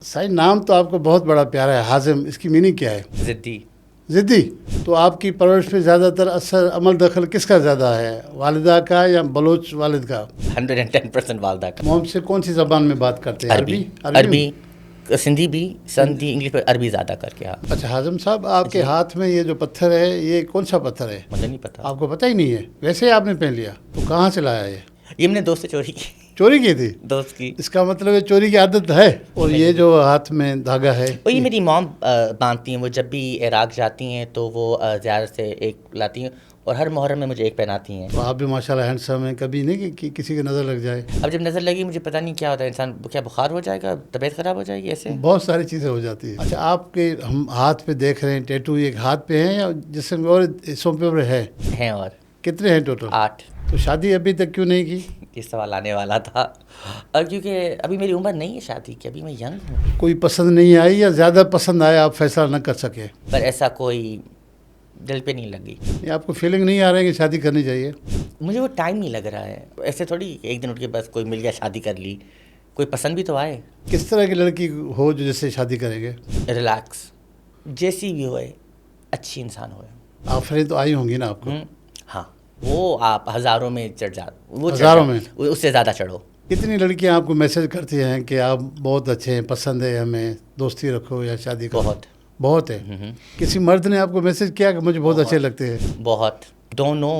Sign نام تو آپ کو بہت بڑا پیارا ہے، حازم، اس کی میننگ کیا ہے؟ ضدی۔ ضدی؟ تو آپ کی پرورش میں زیادہ تر اثر عمل دخل کس کا زیادہ ہے، والدہ کا یا بلوچ والد کا؟ 110% والدہ کا۔ موم سے کون سی زبان میں بات کرتے ہیں؟ عربی، سندھی بھی، سندھی انگلش پر، عربی زیادہ کر کے۔ اچھا حازم صاحب، آپ کے ہاتھ میں یہ جو پتھر ہے یہ کون سا پتھر ہے؟ مجھے نہیں پتا۔ آپ کو پتہ ہی نہیں ہے؟ ویسے ہی آپ نے پہن لیا، تو کہاں سے لایا یہ میں نے دوست سے چوری کی۔ چوری کی تھی؟ دوست کی۔ اس کا مطلب ہے چوری کی عادت ہے۔ اور یہ جو ہاتھ میں دھاگا ہے وہ یہ میری موم باندھتی ہیں، وہ جب بھی عراق جاتی ہیں تو وہ زیارت سے ایک لاتی ہیں اور ہر محرم میں مجھے ایک پہناتی ہیں۔ تو آپ بھی ماشاءاللہ ہینڈسم ہیں، کبھی نہیں کہ کسی کی نظر لگ جائے؟ اب جب نظر لگی مجھے پتہ نہیں کیا ہوتا ہے، انسان کیا بخار ہو جائے گا، طبیعت خراب ہو جائے گی، ایسے بہت ساری چیزیں ہو جاتی ہیں۔ اچھا، آپ کے ہم ہاتھ پہ دیکھ رہے ہیں ٹیٹو، ایک ہاتھ پہ ہیں یا جسم اور حصوں پہ ہے؟ ہیں اور کتنے ہیں ٹوٹل؟ 8۔ تو شادی ابھی تک کیوں نہیں کی؟ یہ سوال آنے والا تھا، اور کیونکہ ابھی میری عمر نہیں ہے شادی کی، ابھی میں ینگ ہوں۔ کوئی پسند نہیں آئی یا زیادہ پسند آیا آپ فیصلہ نہ کر سکے؟ پر ایسا کوئی دل پہ نہیں لگی۔ یہ آپ کو فیلنگ نہیں آ رہا ہے کہ شادی کرنی چاہیے؟ مجھے وہ ٹائم نہیں لگ رہا ہے، ایسے تھوڑی ایک دن اٹھ کے بس کوئی مل گیا شادی کر لی، کوئی پسند بھی تو آئے۔ کس طرح کی لڑکی ہو جو جس سے شادی کریں گے؟ ریلیکس، جیسی بھی ہوئے، اچھی انسان ہوئے۔ آفریں تو آئی ہوں گی نا آپ کو؟ ہاں، وہ آپ ہزاروں میں چڑھ جا، وہ ہزاروں میں؟ اس سے زیادہ چڑھو۔ کتنی لڑکیاں آپ کو میسج کرتی ہیں کہ آپ بہت اچھے ہیں، پسند ہے ہمیں، دوستی رکھو یا شادی کرو؟ بہت ہے؟ کسی مرد نے آپ کو میسج کیا کہ مجھے بہت اچھے لگتے ہیں؟ بہت، دونوں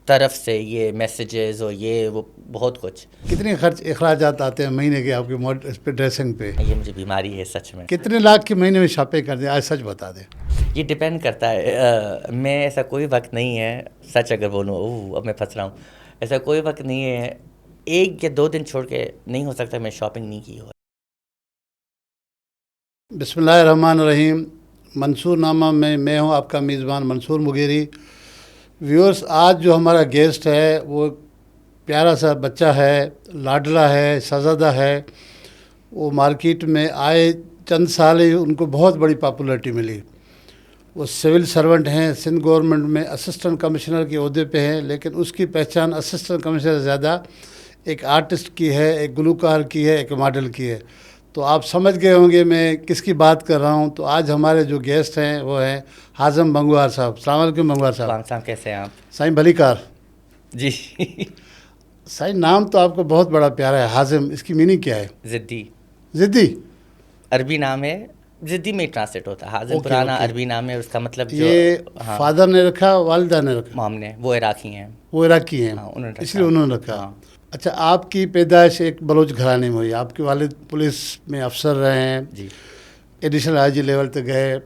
طرف سے یہ میسیجز اور یہ وہ بہت کچھ۔ کتنے خرچ اخراجات آتے ہیں مہینے کے آپ کے اس پہ ڈریسنگ پہ؟ یہ مجھے بیماری ہے سچ میں۔ کتنے لاکھ کے مہینے میں شاپنگ کر دیں؟ آج سچ بتا دیں۔ یہ ڈپینڈ کرتا ہے، میں ایسا کوئی وقت نہیں ہے، سچ اگر بولوں اب میں پھنس رہا ہوں، ایسا کوئی وقت نہیں ہے، 1 یا 2 دن چھوڑ کے نہیں ہو سکتا میں شاپنگ نہیں کی ہو۔ بسم اللہ الرحمن الرحیم۔ منصور نامہ میں ہوں آپ کا میزبان منصور مغیری۔ ویورز، آج جو ہمارا گیسٹ ہے وہ پیارا سا بچہ ہے، لاڈلا ہے، شہزادہ ہے۔ وہ مارکیٹ میں آئے چند سال ہی ان کو بہت بڑی پاپولیرٹی ملی۔ وہ سول سرونٹ ہیں، سندھ گورنمنٹ میں اسسٹنٹ کمشنر کے عہدے پہ ہیں، لیکن اس کی پہچان اسسٹنٹ کمشنر سے زیادہ ایک آرٹسٹ کی ہے، ایک گلوکار کی ہے، ایک ماڈل کی ہے۔ تو آپ سمجھ گئے ہوں گے میں کس کی بات کر رہا ہوں۔ تو آج ہمارے جو گیسٹ ہیں وہ ہیں حازم بنگوار صاحب۔ السلام علیکم بنگوار صاحب۔ وعلیکم السلام، کیسے ہیں آپ؟ سائن بھلی کار۔ جی۔ سائن نام تو آپ کو بہت بڑا پیارا ہے، حازم، اس کی میننگ کیا ہے؟ ضدی۔ ضدی؟ عربی نام ہے، ضدی میں ٹرانسلیٹ ہوتا ہے، حازم پرانا عربی نام ہے، اس کا مطلب جو یہ فادر نے رکھا، والدہ نے رکھا؟ مام نے، وہ عراقی ہیں۔ وہ عراقی ہیں، اس لیے انہوں نے رکھا۔ اچھا، آپ کی پیدائش ایک بلوچ گھرانے میں ہوئی، آپ کے والد پولیس میں افسر رہے ہیں، جی، ایڈیشنل آئی جی لیول تک گئے،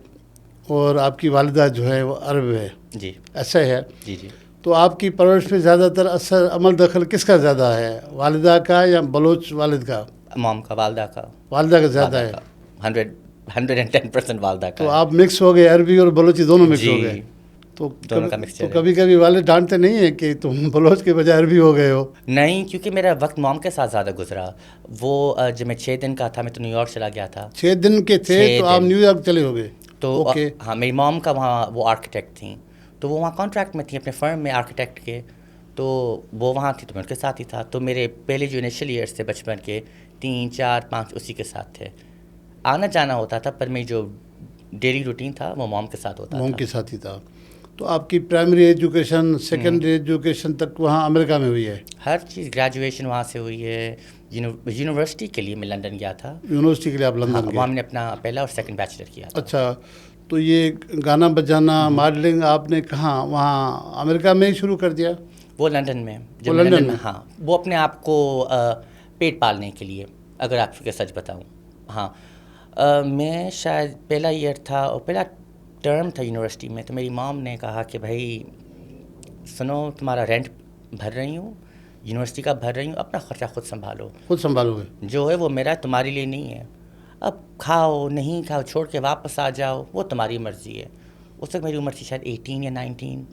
اور آپ کی والدہ جو ہے وہ عرب ہے، جی، ایسا ہے؟ جی جی۔ تو آپ کی پرورش میں زیادہ تر اثر عمل دخل کس کا زیادہ ہے، والدہ کا یا بلوچ والد کا؟ مام کا، والدہ کا۔ والدہ کا زیادہ ہے؟ 110% والدہ کا۔ تو آپ مکس ہو گئے، عربی اور بلوچی دونوں مکس ہو گئے؟ تو کبھی کبھی والد ڈانٹتے نہیں ہیں کہ تم بلوچ کے بجائے عربی ہو گئے ہو؟ نہیں، کیونکہ میرا وقت موم کے ساتھ زیادہ گزرا۔ وہ جب میں 6 دن کا تھا میں تو نیو یارک چلا گیا تھا۔ 6 دن کے تھے تو آپ نیو یارک چلے ہو گئے؟ تو ہاں، میری موم کا وہاں وہ آرکیٹیکٹ تھیں، تو وہ وہاں کانٹریکٹ میں تھیں اپنے فرم میں آرکیٹیکٹ کے، تو وہ وہاں تھی تو میں ان کے ساتھ ہی تھا۔ تو میرے پہلے جو انیشیل ایئرس تھے بچپن کے 3 4 5 اسی کے ساتھ تھے، آنا جانا ہوتا تھا، پر میں جو ڈیلی روٹین تھا وہ موم کے ساتھ ہوتا تھا۔ موم کے ساتھ ہی تھا۔ تو آپ کی پرائمری ایجوکیشن، سیکنڈری ایجوکیشن تک وہاں امریکہ میں ہوئی ہے؟ ہر چیز، گریجویشن وہاں سے ہوئی ہے۔ یونیورسٹی کے لیے میں لندن گیا تھا۔ یونیورسٹی کے لیے آپ لندن گئے؟ وہاں میں نے اپنا پہلا اور سیکنڈ بیچلر کیا تھا۔ اچھا، تو یہ گانا بجانا، ماڈلنگ آپ نے کہاں، وہاں امریکہ میں ہی شروع کر دیا؟ وہ لندن میں، وہ لندن میں؟ ہاں، وہ اپنے آپ کو پیٹ پالنے کے لیے، اگر آپ کو سچ بتاؤں۔ ہاں، میں شاید پہلا ایئر تھا اور پہلا ٹرم تھا یونیورسٹی میں، تو میری مام نے کہا کہ بھائی سنو، تمہارا رینٹ بھر رہی ہوں، یونیورسٹی کا بھر رہی ہوں، اپنا خرچہ خود سنبھالو۔ خود سنبھالو گے؟ جو ہے وہ میرا، تمہارے لیے نہیں ہے، اب کھاؤ نہیں کھاؤ، چھوڑ کے واپس آ جاؤ، وہ تمہاری مرضی ہے۔ اس وقت میری عمر تھی شاید 18 یا 19،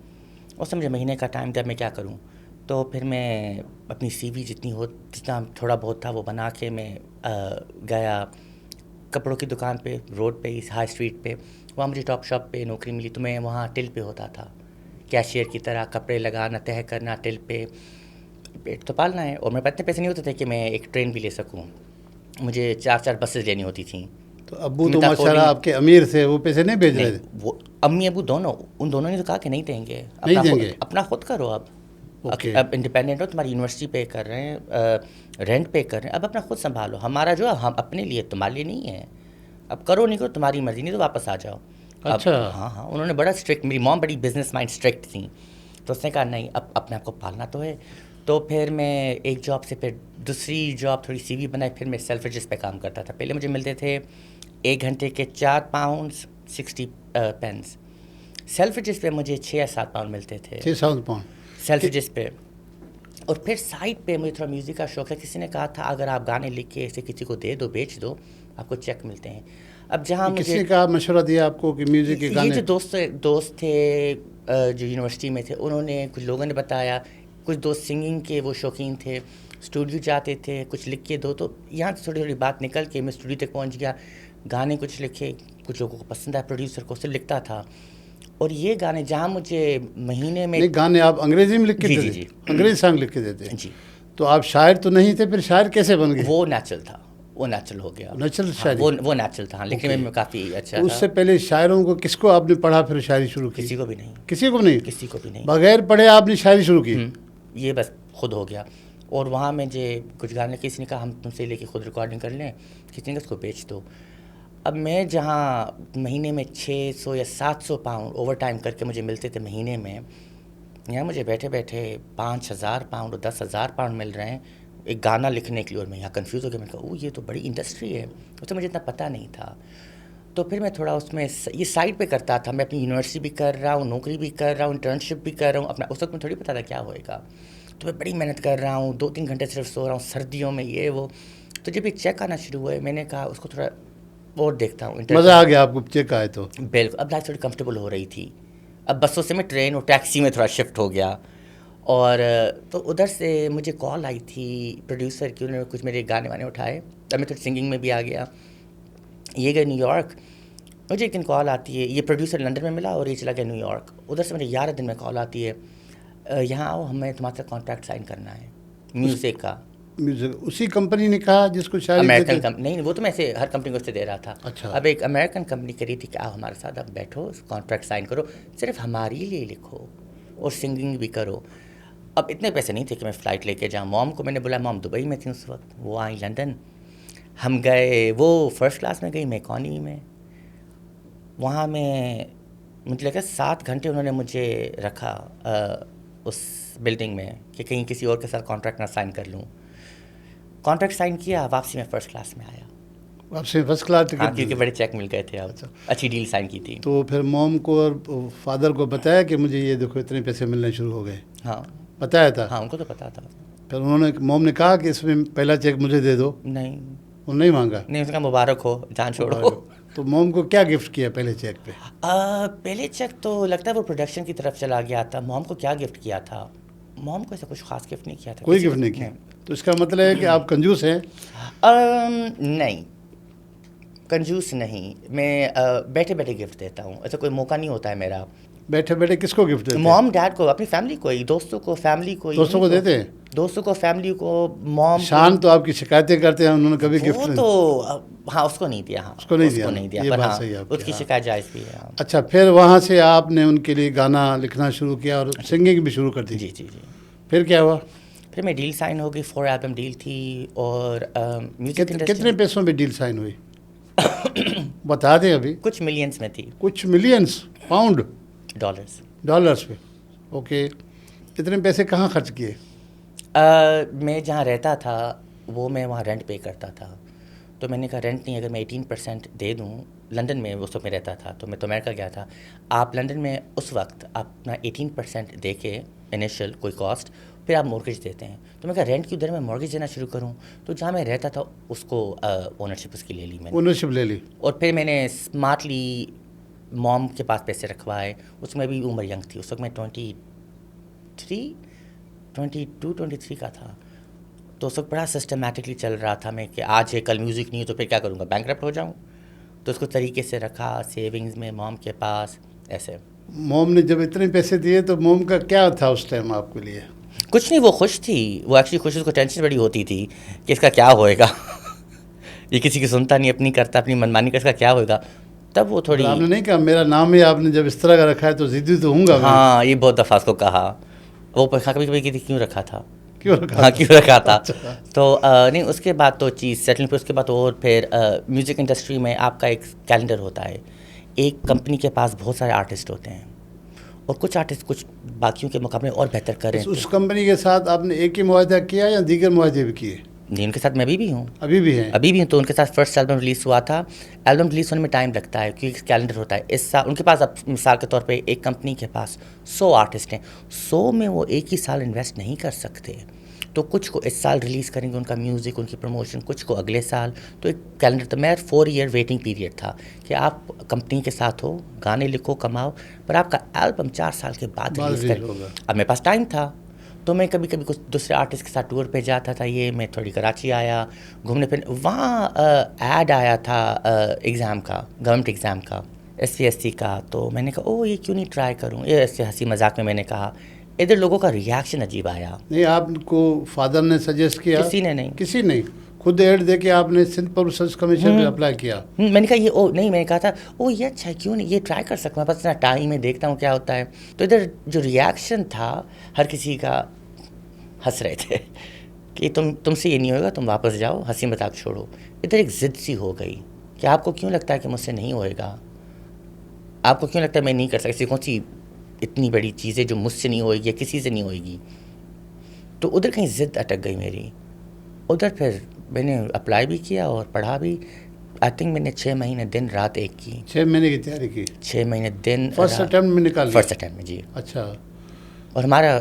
اس سے مجھے مہینے کا ٹائم دیا میں کیا کروں۔ تو پھر میں اپنی سی وی جتنا تھوڑا بہت تھا وہ بنا کے میں گیا کپڑوں کی دکان پہ، روڈ پہ، ہائی اسٹریٹ پہ، وہاں مجھے ٹاپ شاپ پہ نوکری ملی، تو میں وہاں ٹل پہ ہوتا تھا، کیشیئر کی طرح، کپڑے لگانا، تہہ کرنا ٹل پہ، پیٹ تو پالنا ہے، اور میرے پاس اتنے پیسے نہیں ہوتے تھے کہ میں ایک ٹرین بھی لے سکوں۔ مجھے 4 بسیں لینی ہوتی تھیں. تو ابو تو ماشاءاللہ آپ کے امیر تھے, وہ پیسے نہیں بھیج رہے تھے؟ وہ امی ابو دونوں, ان دونوں نے تو کہا کہ نہیں دیں گے, نہیں دیں گے, اپنا خود کرو, اب انڈیپینڈنٹ ہو, تمہاری یونیورسٹی پے کر رہے ہیں, رینٹ پے کر رہے ہیں, اب اپنا خود سنبھالو, ہمارا جو ہے ہم اپنے لیے, تمہارے لیے نہیں ہے, اب کرو نہیں کرو تمہاری مرضی, نہیں تو واپس آ جاؤ. اچھا. ہاں انہوں نے بڑا اسٹرکٹ, میری موم بڑی بزنس مائنڈ اسٹرکٹ تھیں, تو اس نے کہا نہیں اب اپنے آپ کو پالنا تو ہے. تو پھر میں ایک جاب سے پھر دوسری جاب تھوڑی سی وی بنائی, پھر میں سیلفریجز پہ کام کرتا تھا. پہلے مجھے ملتے تھے 1 گھنٹے کے 4 پاؤنڈ 60 پینس. سیلفریجز پہ مجھے 6 یا 7 پاؤنڈ ملتے تھے, 6,000 پاؤنڈ سیلفریجز پہ. اور پھر سائڈ پہ مجھے تھوڑا میوزک کا شوق ہے, کسی نے کہا تھا اگر آپ گانے لکھ کے اسے کسی کو دے دو, بیچ دو, آپ کو چیک ملتے ہیں. اب جہاں کس نے کہا, مشورہ دیا آپ کو کہ میوزک کے گانے؟ یہ جو دوست تھے جو یونیورسٹی میں تھے, انہوں نے, کچھ لوگوں نے بتایا, کچھ دوست سنگنگ کے وہ شوقین تھے, اسٹوڈیو جاتے تھے, کچھ لکھ کے دو. تو یہاں سے تھوڑی تھوڑی بات نکل کے میں اسٹوڈیو تک پہنچ گیا, گانے کچھ لکھے, کچھ لوگوں کو پسند آیا, پروڈیوسر کو, اسے لکھتا تھا. اور یہ گانے جہاں مجھے مہینے میں, گانے آپ انگریزی میں لکھ کے دیتے؟ جی انگریزی سانگ لکھ کے دیتے جی. تو آپ شاعر تو نہیں تھے, پھر شاعر کیسے بن گئے؟ وہ نیچرل تھا, وہ نیچرل ہو گیا, نیچرل شاعری, وہ نیچرل تھا, لکھنے میں کافی اچھا تھا. اس سے پہلے شاعروں کو کس کو آپ نے پڑھا پھر شاعری شروع کی؟ کسی کو بھی نہیں, کسی کو نہیں, کسی کو بھی نہیں, بغیر پڑھے آپ نے شاعری شروع کی؟ یہ بس خود ہو گیا. اور وہاں میں کچھ گانے, کسی نے کہا ہم تم سے لے کے خود ریکارڈنگ کر لیں, کسی نے کہا اس کو بیچ دو. اب میں جہاں مہینے میں 600 یا 700 پاؤنڈ اوور ٹائم کر کے مجھے ملتے تھے مہینے میں, یہاں مجھے بیٹھے بیٹھے 5,000 پاؤنڈ اور 10,000 پاؤنڈ مل رہے ہیں ایک گانا لکھنے کے لیے. اور میں یہاں کنفیوز ہو گیا, میں نے کہا یہ تو بڑی انڈسٹری ہے, اس سے مجھے اتنا پتہ نہیں تھا. تو پھر میں تھوڑا اس میں یہ سائڈ پہ کرتا تھا, میں اپنی یونیورسٹی بھی کر رہا ہوں, نوکری بھی کر رہا ہوں, انٹرنشپ بھی کر رہا ہوں اپنا. اس وقت میں تھوڑی پتہ تھا کیا ہوئے گا, تو میں بڑی محنت کر رہا ہوں, 2-3 گھنٹے صرف سو رہا ہوں سردیوں میں, یہ وہ. تو جب یہ چیک آنا شروع ہوئے, میں نے کہا اس کو تھوڑا اور دیکھتا ہوں. مزہ آ گیا آپ کو چیک آئے تو؟ بالکل. اب لائف تھوڑی کمفرٹیبل ہو رہی تھی, اب بسوں سے میں ٹرین اور ٹیکسی میں تھوڑا شفٹ ہو گیا. اور تو ادھر سے مجھے کال آئی تھی پروڈیوسر کی, انہوں نے کچھ میرے گانے وانے اٹھائے, اب میں تھوڑی سنگنگ میں بھی آ گیا. یہ گئے نیو یارک, مجھے ایک دن کال آتی ہے, یہ پروڈیوسر لنڈن میں ملا اور یہ چلا گیا نیو یارک. ادھر سے مجھے 11 دن میں کال آتی ہے, یہاں آؤ, ہمیں تمہارے ساتھ کانٹریکٹ سائن کرنا ہے میوزک کا. اسی کمپنی نے کہا جس کو شاعری امریکن کمپنی نہیں, وہ تو میں سے ہر کمپنی کو اس سے دے رہا تھا. اچھا. اب ایک امریکن کمپنی کری تھی کہ آؤ ہمارے ساتھ, اب بیٹھو, کانٹریکٹ سائن کرو, صرف ہمارے لیے لکھو اور سنگنگ بھی کرو. اب اتنے پیسے نہیں تھے کہ میں فلائٹ لے کے جاؤں. موم کو میں نے بولا, موم دبئی میں تھی اس وقت, وہ آئی لنڈن, ہم گئے, وہ فرسٹ کلاس میں گئی, میں اکانومی میں. وہاں میں مجھے لگا 7 گھنٹے انہوں نے مجھے رکھا اس بلڈنگ میں کہ کہیں کسی اور کے ساتھ کانٹریکٹ نہ سائن کر لوں. کانٹریکٹ سائن کیا, واپسی میں فرسٹ کلاس میں آیا. واپسی فرسٹ کلاس ٹکٹ؟ کیونکہ بڑے چیک مل گئے تھے, اب اچھی ڈیل سائن کی تھی. تو پھر موم کو اور فادر کو بتایا کہ مجھے یہ دیکھو اتنے پیسے ملنے شروع ہو گئے؟ ہاں بتایا تھا. ہاں ان کو تو پتا تھا. پھر انہوں نے, موم نے کہا کہ اس میں پہلا چیک مجھے دے دو؟ نہیں, انہوں نے نہیں مانگا؟ نہیں, اس کا مبارک ہو, جان چھوڑو. تو موم کو کیا گفٹ کیا پہلے چیک پہ؟ پہلے چیک تو لگتا ہے وہ پروڈکشن کی طرف چلا گیا تھا. موم کو کیا گفٹ کیا تھا؟ موم کو ایسا کچھ خاص گفٹ نہیں کیا تھا. کوئی گفٹ نہیں کیا؟ تو اس کا مطلب ہے کہ آپ کنجوس ہیں؟ نہیں, کنجوس نہیں, میں بیٹھے بیٹھے گفٹ دیتا ہوں, ایسا کوئی موقع نہیں ہوتا ہے میرا. بیٹھے بیٹھے کس کو گفٹ دیتے ہیں؟ موم ڈیڈ کو, اپنی فیملی کو, دوستوں کو, فیملی کو. دوستوں کو دیتے ہیں؟ دوستوں کو, فیملی کو. موم شان تو آپ کی شکایتیں کرتے ہیں, انہوں نے کبھی گفٹ نہیں, تو ہاں اس کو نہیں دیا. ہاں اس کو نہیں دیا, پر ہاں اس کی شکایت جائز بھی ہے. اچھا, پھر وہاں سے آپ نے ان کے لیے گانا لکھنا شروع کیا اور سنگنگ بھی شروع کر دی؟ جی جی جی. پھر کیا ہوا؟ پھر میں ڈیل سائن ہو گئی, 4 البم ڈیل تھی. اور کتنے پیسوں میں ڈیل سائن ہوئی بتا دیں ابھی؟ کچھ ملینز میں تھی. کچھ ملینز؟ پاؤنڈ؟ ڈالرز پہ. اوکے. اتنے پیسے کہاں خرچ کیے؟ میں جہاں رہتا تھا وہ میں وہاں رینٹ پے کرتا تھا. تو میں نے کہا رینٹ نہیں, اگر میں 18% دے دوں, لنڈن میں اس وقت میں رہتا تھا, تو میں تو امریکہ گیا تھا. آپ لنڈن میں اس وقت اپنا 18% دے کے انیشیل کوئی کاسٹ, پھر آپ مورگیج دیتے ہیں. تو میں کہا رینٹ کی ادھر میں مورگیج دینا شروع کروں. تو جہاں میں رہتا تھا اس کو اونرشپ اس کی لے لی میں نے. اونرشپ لے لی. اور پھر میں نے اسمارٹلی موم کے پاس پیسے رکھوائے. اس میں بھی عمر ینگ تھی, اس وقت میں 22-23 کا تھا. تو اس وقت بڑا سسٹمیٹکلی چل رہا تھا میں کہ آج ہے کل میوزک نہیں ہے تو پھر کیا کروں گا, بینکرپٹ ہو جاؤں. تو اس کو طریقے سے رکھا سیونگز میں موم کے پاس ایسے. موم نے جب اتنے پیسے دیے تو موم کا کیا تھا اس ٹائم آپ کے لیے؟ کچھ نہیں, وہ خوش تھی, وہ ایکچولی خوش, اس کو ٹینشن بڑی ہوتی تھی کہ اس کا کیا ہوئے گا. یہ کسی کی سنتا نہیں، اپنی کرتا، اپنی منمانی کا، اس کا کیا ہوگا. تب وہ تھوڑی، آپ نے نہیں کہا میرا نام ہی آپ نے جب اس طرح کا رکھا ہے تو ضدی تو ہوں گا میں. ہاں یہ بہت دفعہ اس کو کہا. وہ کبھی کبھی کہتی کیوں رکھا تھا، کیوں رکھا ہاں تھا؟ کیوں رکھا تھا. اچھا. تو نہیں اس کے بعد تو چیز سیٹل. پھر اس کے بعد اور پھر میوزک انڈسٹری میں آپ کا ایک کیلنڈر ہوتا ہے. ایک کمپنی کے پاس بہت سارے آرٹسٹ ہوتے ہیں اور کچھ آرٹسٹ کچھ باقیوں کے مقابلے اور بہتر کر رہے ہیں. اس کمپنی کے ساتھ آپ نے ایک ہی معاہدہ کیا یا دیگر معاہدے بھی کیے؟ جی ان کے ساتھ میں ابھی بھی ہوں. ابھی بھی ہیں؟ ابھی بھی ہوں. تو ان کے ساتھ فرسٹ البم ریلیز ہوا تھا. البم ریلیز ہونے میں ٹائم لگتا ہے کیونکہ کیلنڈر ہوتا ہے. اس سال ان کے پاس، اب مثال کے طور پہ ایک کمپنی کے پاس 100 آرٹسٹ ہیں، 100 میں وہ ایک ہی سال انویسٹ نہیں کر سکتے. تو کچھ کو اس سال ریلیز کریں گے ان کا میوزک، ان کی پروموشن، کچھ کو اگلے سال. تو ایک کیلنڈر تھا. میں 4 ایئر ویٹنگ پیریڈ تھا کہ آپ کمپنی کے ساتھ ہو، گانے لکھو، کماؤ، پر آپ کا البم 4 سال کے بعد ریلیز کریں. اب میرے پاس ٹائم تھا تو میں کبھی کبھی کچھ دوسرے آرٹسٹ کے ساتھ ٹور پہ جاتا تھا. یہ میں تھوڑی کراچی آیا گھومنے پھرنے. وہاں ایڈ آیا تھا ایگزام کا، گورنمنٹ ایگزام کا، SC کا. تو میں نے کہا او یہ کیوں نہیں ٹرائی کروں. یہ ایسے ہنسی مذاق میں نے کہا. ادھر لوگوں کا ریاکشن عجیب آیا. نہیں آپ کو فادر نے سجیسٹ کیا؟ کسی نے نہیں. کسی نہیں، خود ایڈ دے کے آپ نے سندھ پبلک ریسرچ کمیشن پہ اپلائی کیا؟ میں نے کہا یہ او نہیں، میں نے کہا تھا او یہ اچھا ہے، کیوں نہیں یہ ٹرائی کر سکتا ہوں، بس اتنا ٹائم میں دیکھتا ہوں کیا ہوتا ہے. تو ادھر جو ریاکشن تھا ہر کسی کا، ہنس رہے تھے کہ تم سے یہ نہیں ہوگا، تم واپس جاؤ، ہنسی مذاق چھوڑو. ادھر ایک ضد سی ہو گئی کہ آپ کو کیوں لگتا ہے کہ مجھ سے نہیں ہوئے گا، آپ کو کیوں لگتا ہے میں نہیں کر سکتا، ایسی کون سی اتنی بڑی چیزیں جو مجھ سے نہیں ہوئے گی یا کسی سے نہیں ہوئے گی. تو ادھر کہیں ضد اٹک گئی میری. ادھر پھر میں نے اپلائی بھی کیا اور پڑھا بھی. آئی تھنک میں نے 6 مہینے دن رات ایک کی. 6 مہینے کی تیاری کی؟ 6 مہینے دن فرسٹ اٹیمپٹ میں نکال لیا؟ فرسٹ اٹیمپٹ میں جی. اچھا. اور ہمارا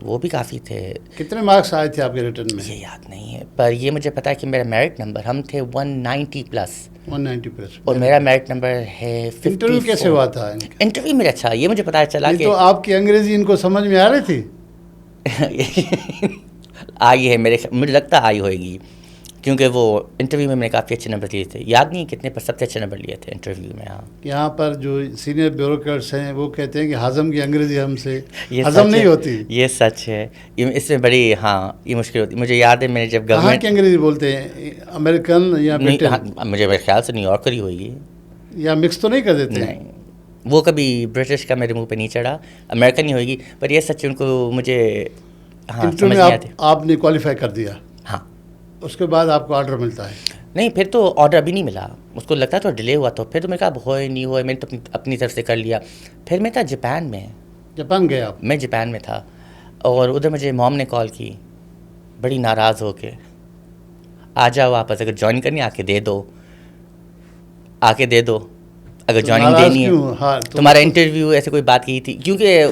وہ بھی کافی تھے. کتنے مارکس آئے تھے آپ کے ریٹرن میں؟ یہ یاد نہیں ہے، پر یہ مجھے پتا ہے کہ میرا میرٹ نمبر، ہم تھے 190 پلس 190+. اور میرا میرٹ نمبر ہے 54. انٹرویو کیسے ہوا تھا؟ انٹرویو میرا اچھا، یہ مجھے پتا چلا کہ تو آپ کی انگریزی ان کو سمجھ میں آ رہی تھی؟ آئی ہے، مجھے لگتا آئی ہوئے گی کیونکہ وہ انٹرویو میں میں نے کافی اچھے نمبر لیے تھے. یاد نہیں کتنے، پر سب سے اچھے نمبر لیے تھے انٹرویو میں. ہاں یہاں پر جو سینئر بیوروکریٹس ہیں وہ کہتے ہیں کہ ہضم کی انگریزی ہم سے ہضم نہیں ہوتی. یہ سچ ہے. اس میں بڑی یہ مشکل ہوتی. مجھے یاد ہے میں نے جب گورنمنٹ کی انگریزی بولتے ہیں، امریکن یا مجھے میرے خیال سے نیو یارکر ہی ہوئی ہے، یا مکس تو نہیں کر دیتے؟ نہیں وہ کبھی برٹش کا میرے منہ پہ نہیں چڑھا، امریکن ہی ہوئے گی. پر یہ سچ ان کو مجھے سمجھ نہیں آتی. آپ نے کوالیفائی کر دیا؟ ہاں. اس کے بعد آپ کو آرڈر ملتا ہے؟ نہیں پھر تو آرڈر ابھی نہیں ملا. اس کو لگتا تھا ڈیلے ہوا. تو پھر تو میں کہا اب ہوئے نہیں ہوئے، میں نے تو اپنی طرف سے کر لیا. پھر میں تھا جاپان میں. جاپان گئے آپ؟ میں جاپان میں تھا اور ادھر مجھے موم نے کال کی بڑی ناراض ہو کے، آ جاؤ واپس، اگر جوائن کرنی آ کے دے دو، آ کے دے دو، اگر جوائننگ دینی ہے. تمہارا انٹرویو ایسے کوئی بات کی تھی کیونکہ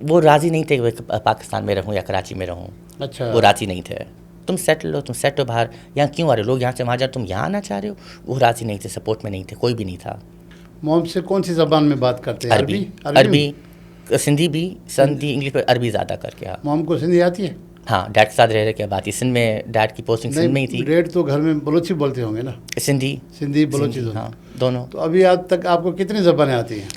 وہ راضی نہیں تھے کہ میں پاکستان میں رہوں یا کراچی میں رہوں. اچھا. وہ راضی نہیں تھے. تم سیٹل ہو، تم سیٹ ہو باہر، یہاں کیوں آ رہے ہو، لوگ یہاں سے وہاں جا، تم یہاں آنا چاہ رہے ہو. وہ راضی نہیں تھے، سپورٹ میں نہیں تھے، کوئی بھی نہیں تھا. موم سے کون سی زبان میں بات کرتے ہیں؟ عربی، سندھی بھی، سندھی انگلش پہ عربی زیادہ کر کے. موم کو سندھی آتی ہے؟ ہاں ڈیڈ کے ساتھ رہ رہے کے بات ہی. سندھ میں ڈیڈ کی پوسٹنگ سندھ میں ہی تھی. ڈیڈ تو گھر میں بلوچی بولتے ہوں گے نا؟ سندھی بلوچی ہاں دونوں. تو ابھی آج تک آپ کو کتنی زبانیں آتی ہیں؟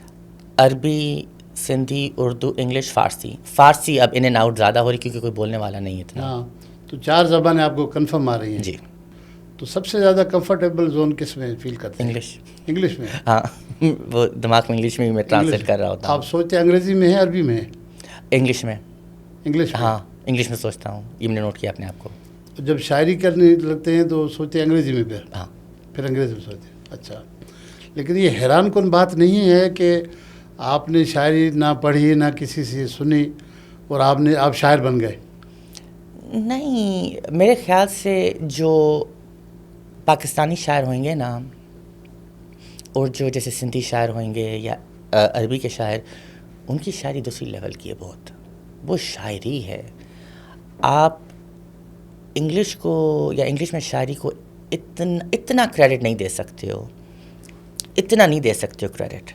عربی، سندھی، اردو، انگلش، فارسی اب ان اینڈ آؤٹ زیادہ ہو رہی کیونکہ کوئی بولنے والا نہیں ہے اتنا. ہاں تو 4 زبانیں آپ کو کنفرم آ رہی ہیں. جی. تو سب سے زیادہ کمفرٹیبل زون کس میں فیل کرتے ہیں؟ انگلش میں. ہاں وہ دماغ میں انگلش میں میں ٹرانسلیٹ کر رہا ہوتا ہوں. آپ سوچتے ہیں انگریزی میں ہے عربی میں ہے؟ انگلش میں. انگلش؟ ہاں انگلش میں سوچتا ہوں. یہ میں نے نوٹ کیا اپنے آپ کو. جب شاعری کرنے لگتے ہیں تو سوچتے ہیں انگریزی میں؟ ہاں پھر انگریزی میں سوچتے ہیں. اچھا. لیکن یہ حیران کن بات نہیں ہے کہ آپ نے شاعری نہ پڑھی نہ کسی سے سنی اور آپ شاعر بن گئے؟ نہیں، میرے خیال سے جو پاکستانی شاعر ہوئیں گے نا، اور جو جیسے سندھی شاعر ہوئیں گے یا عربی کے شاعر، ان کی شاعری دوسری لیول کی ہے بہت. وہ شاعری ہے. آپ انگلش کو یا انگلش میں شاعری کو اتنا کریڈٹ نہیں دے سکتے ہو، اتنا نہیں دے سکتے ہو کریڈٹ.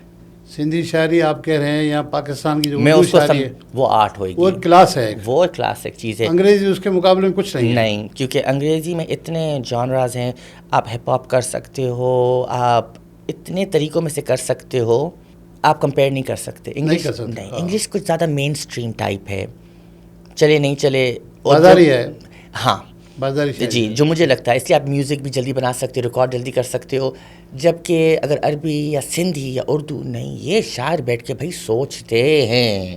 سندھی شاعری آپ کہہ رہے ہیں یا پاکستان کی جو میں اس کو شاعری ہے وہ آرٹ ہوئے گی، وہ کلاس ہے، وہ کلاس ایک چیز ہے. انگریزی اس کے مقابلے میں کچھ نہیں. کیونکہ انگریزی میں اتنے جانراز ہیں. آپ ہپ ہاپ کر سکتے ہو، آپ اتنے طریقوں میں سے کر سکتے ہو، آپ کمپیئر نہیں کر سکتے. انگلش نہیں، انگلش کچھ زیادہ مین اسٹریم ٹائپ ہے، چلے نہیں چلے بازاری ہے. ہاں بازاری شاعری. جی جو مجھے لگتا ہے. اس لیے آپ میوزک بھی جلدی بنا سکتے ہو, ریکارڈ جلدی کر سکتے ہو. جبکہ اگر عربی یا سندھی یا اردو, نہیں, یہ شاعر بیٹھ کے بھائی سوچتے ہیں,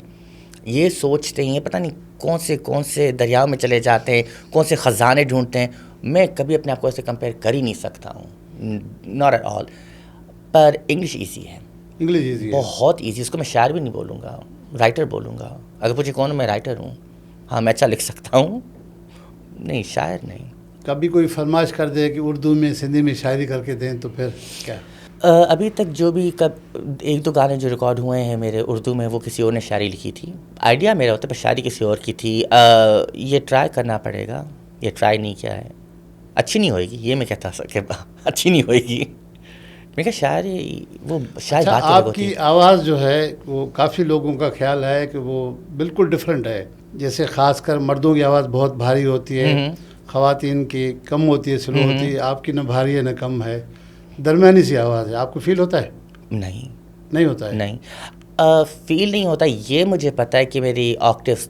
یہ سوچتے ہیں, پتہ نہیں کون سے دریاؤں میں چلے جاتے ہیں, کون سے خزانے ڈھونڈتے ہیں. میں کبھی اپنے آپ کو ایسے کمپیئر کر ہی نہیں سکتا ہوں, ناٹ ایٹ آل. پر انگلش ایزی ہے, انگلش ایزی ہے, بہت ایزی. اس کو میں شاعر بھی نہیں بولوں گا, رائٹر بولوں گا. اگر پوچھے کون میں رائٹر ہوں, ہاں میں اچھا لکھ سکتا ہوں, نہیں شاعر نہیں. کبھی کوئی فرمائش کر دے کہ اردو میں سندھی میں شاعری کر کے دیں تو پھر کیا؟ ابھی تک جو بھی ایک دو گانے جو ریکارڈ ہوئے ہیں میرے اردو میں, وہ کسی اور نے شاعری لکھی تھی. آئیڈیا میرا ہوتا ہے پر شاعری کسی اور کی تھی. یہ ٹرائی کرنا پڑے گا, یہ ٹرائی نہیں کیا ہے, اچھی نہیں ہوئے گی, یہ میں کہتا کہ اچھی نہیں ہوئے گی. میں کہا شاعری وہ شاید اچھا, بات تو آپ کی آواز جو ہے وہ کافی لوگوں کا خیال ہے کہ وہ بالکل ڈفرینٹ ہے. جیسے خاص کر مردوں کی آواز بہت بھاری ہوتی ہے, خواتین کی کم ہوتی ہے, سلو ہوتی ہے. آپ کی نہ بھاری ہے نہ کم ہے, درمیانی سی آواز ہے. آپ کو فیل ہوتا ہے؟ نہیں ہوتا ہے. نہیں فیل نہیں ہوتا. یہ مجھے پتہ ہے کہ میری آکٹیوز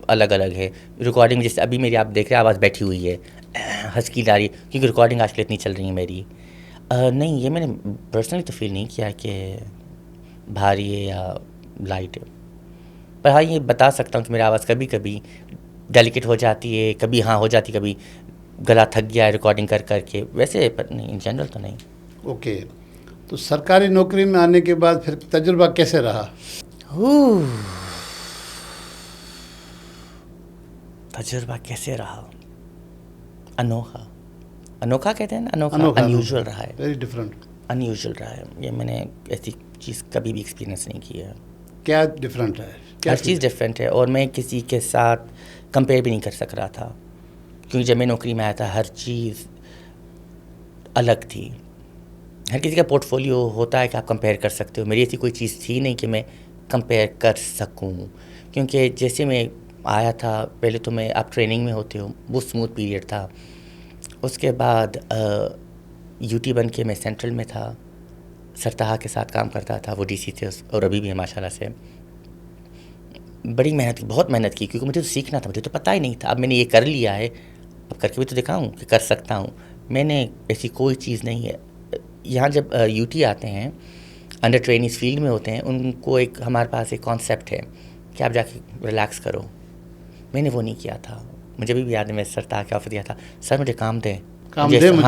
الگ الگ ہے. ریکارڈنگ جیسے ابھی میری آپ دیکھ رہے ہیں آواز بیٹھی ہوئی ہے, ہسکی لا رہی, کیونکہ ریکارڈنگ آج کل اتنی چل رہی ہے میری. نہیں, یہ میں نے پرسنلی تو فیل نہیں کیا کہ بھاری ہے یا لائٹ ہے. پر ہاں یہ بتا سکتا ہوں کہ میری آواز کبھی کبھی ڈیلیکیٹ ہو جاتی ہے, کبھی ہاں ہو جاتی, کبھی گلا تھک گیا ہے ریکارڈنگ کر کے. ویسے پر نہیں, ان جنرل تو نہیں. اوکے, تو سرکاری نوکری میں آنے کے بعد پھر تجربہ کیسے رہا؟ تجربہ کیسے رہا؟ انوکھا کہتے ہیں نا, انوکھا, انیوژل رہا ہے, ویری ڈفرینٹ, انیوژل رہا ہے. یہ میں نے ایسی چیز کبھی بھی ایکسپیرینس نہیں کی ہے. کیا ڈفرینٹ ہے؟ ہر چیز ڈفرینٹ ہے, اور میں کسی کے ساتھ کمپیئر بھی نہیں کر سک رہا تھا, کیونکہ جب میں نوکری میں آیا تھا ہر چیز الگ تھی. ہر کسی کا پورٹ فولیو ہوتا ہے کہ آپ کمپیئر کر سکتے ہو. میری ایسی کوئی چیز تھی نہیں کہ میں کمپیئر کر سکوں, کیونکہ جیسے میں آیا تھا پہلے تو میں آپ ٹریننگ میں ہوتے ہو, وہ اسموتھ پیریڈ تھا. اس کے بعد یو ٹی بن کے میں سینٹرل میں تھا, سرتہا کے ساتھ کام کرتا تھا, وہ ڈی سی تھے اور ابھی بھی ہے ماشاء اللہ سے. بڑی محنت کی, بہت محنت کی, کیونکہ مجھے تو سیکھنا تھا, مجھے تو پتہ ہی نہیں تھا. اب میں نے یہ کر لیا ہے, اب کر کے بھی تو دکھاؤں کہ کر سکتا ہوں. میں نے ایسی کوئی چیز نہیں ہے. یہاں جب یو ٹی آتے ہیں, انڈر ٹرینیز فیلڈ میں ہوتے ہیں, ان کو ایک ہمارے پاس ایک کانسیپٹ ہے کہ آپ جا کے ریلیکس کرو. میں نے وہ نہیں کیا تھا. مجھے بھی یاد ہے میں سرتہا کے آفر دیا تھا, سر مجھے کام دیں, ہاں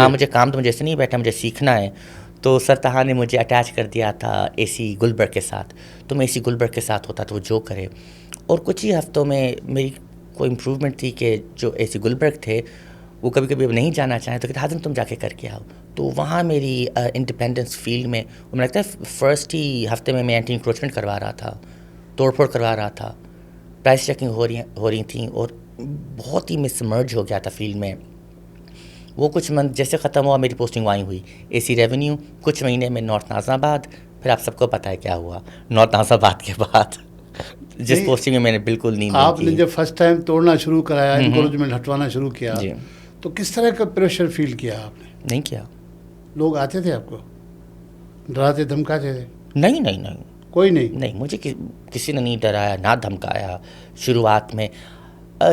مجھے کام دو, مجھے ایسے نہیں بیٹھا, مجھے سیکھنا ہے. تو سرتہا نے مجھے اٹیچ کر دیا تھا اے سی گلبرگ کے ساتھ, تو میں اے سی گلبرگ کے ساتھ ہوتا تو وہ جو کرے. اور کچھ ہی ہفتوں میں میری کوئی امپروومنٹ تھی کہ جو اے سی گلبرگ تھے وہ کبھی کبھی اب نہیں جانا چاہیں, تو کہتے حازم تم جا کے کر کے آؤ. تو وہاں میری انڈیپینڈنس فیلڈ میں مجھے لگتا ہے فرسٹ ہی ہفتے میں اینٹی انکروچمنٹ کروا رہا تھا, توڑ پھوڑ کروا رہا تھا, پرائس چیکنگ ہو رہی تھیں, اور بہت ہی مسمرج ہو گیا تھا فیلڈ میں. وہ کچھ منتھ جیسے ختم ہوا, میری پوسٹنگ وہیں ہوئی اے سی ریونیو. کچھ مہینے میں نارتھ نازم آباد, پھر آپ سب کو پتہ ہے کیا ہوا نارتھ نازم آباد کے بعد, جس پوسٹنگ میں میں نے بالکل نہیں. آپ نے جب فرسٹ ٹائم توڑنا شروع کرایا, انکروچمنٹ ہٹوانا شروع کیا, تو کس طرح کا پریشر فیل کیا آپ نے؟ نہیں کیا. لوگ آتے تھے آپ کو ڈراتے دھمکاتے تھے؟ نہیں, کوئی نہیں. مجھے کسی نے نہیں ڈرایا نہ دھمکایا. شروعات میں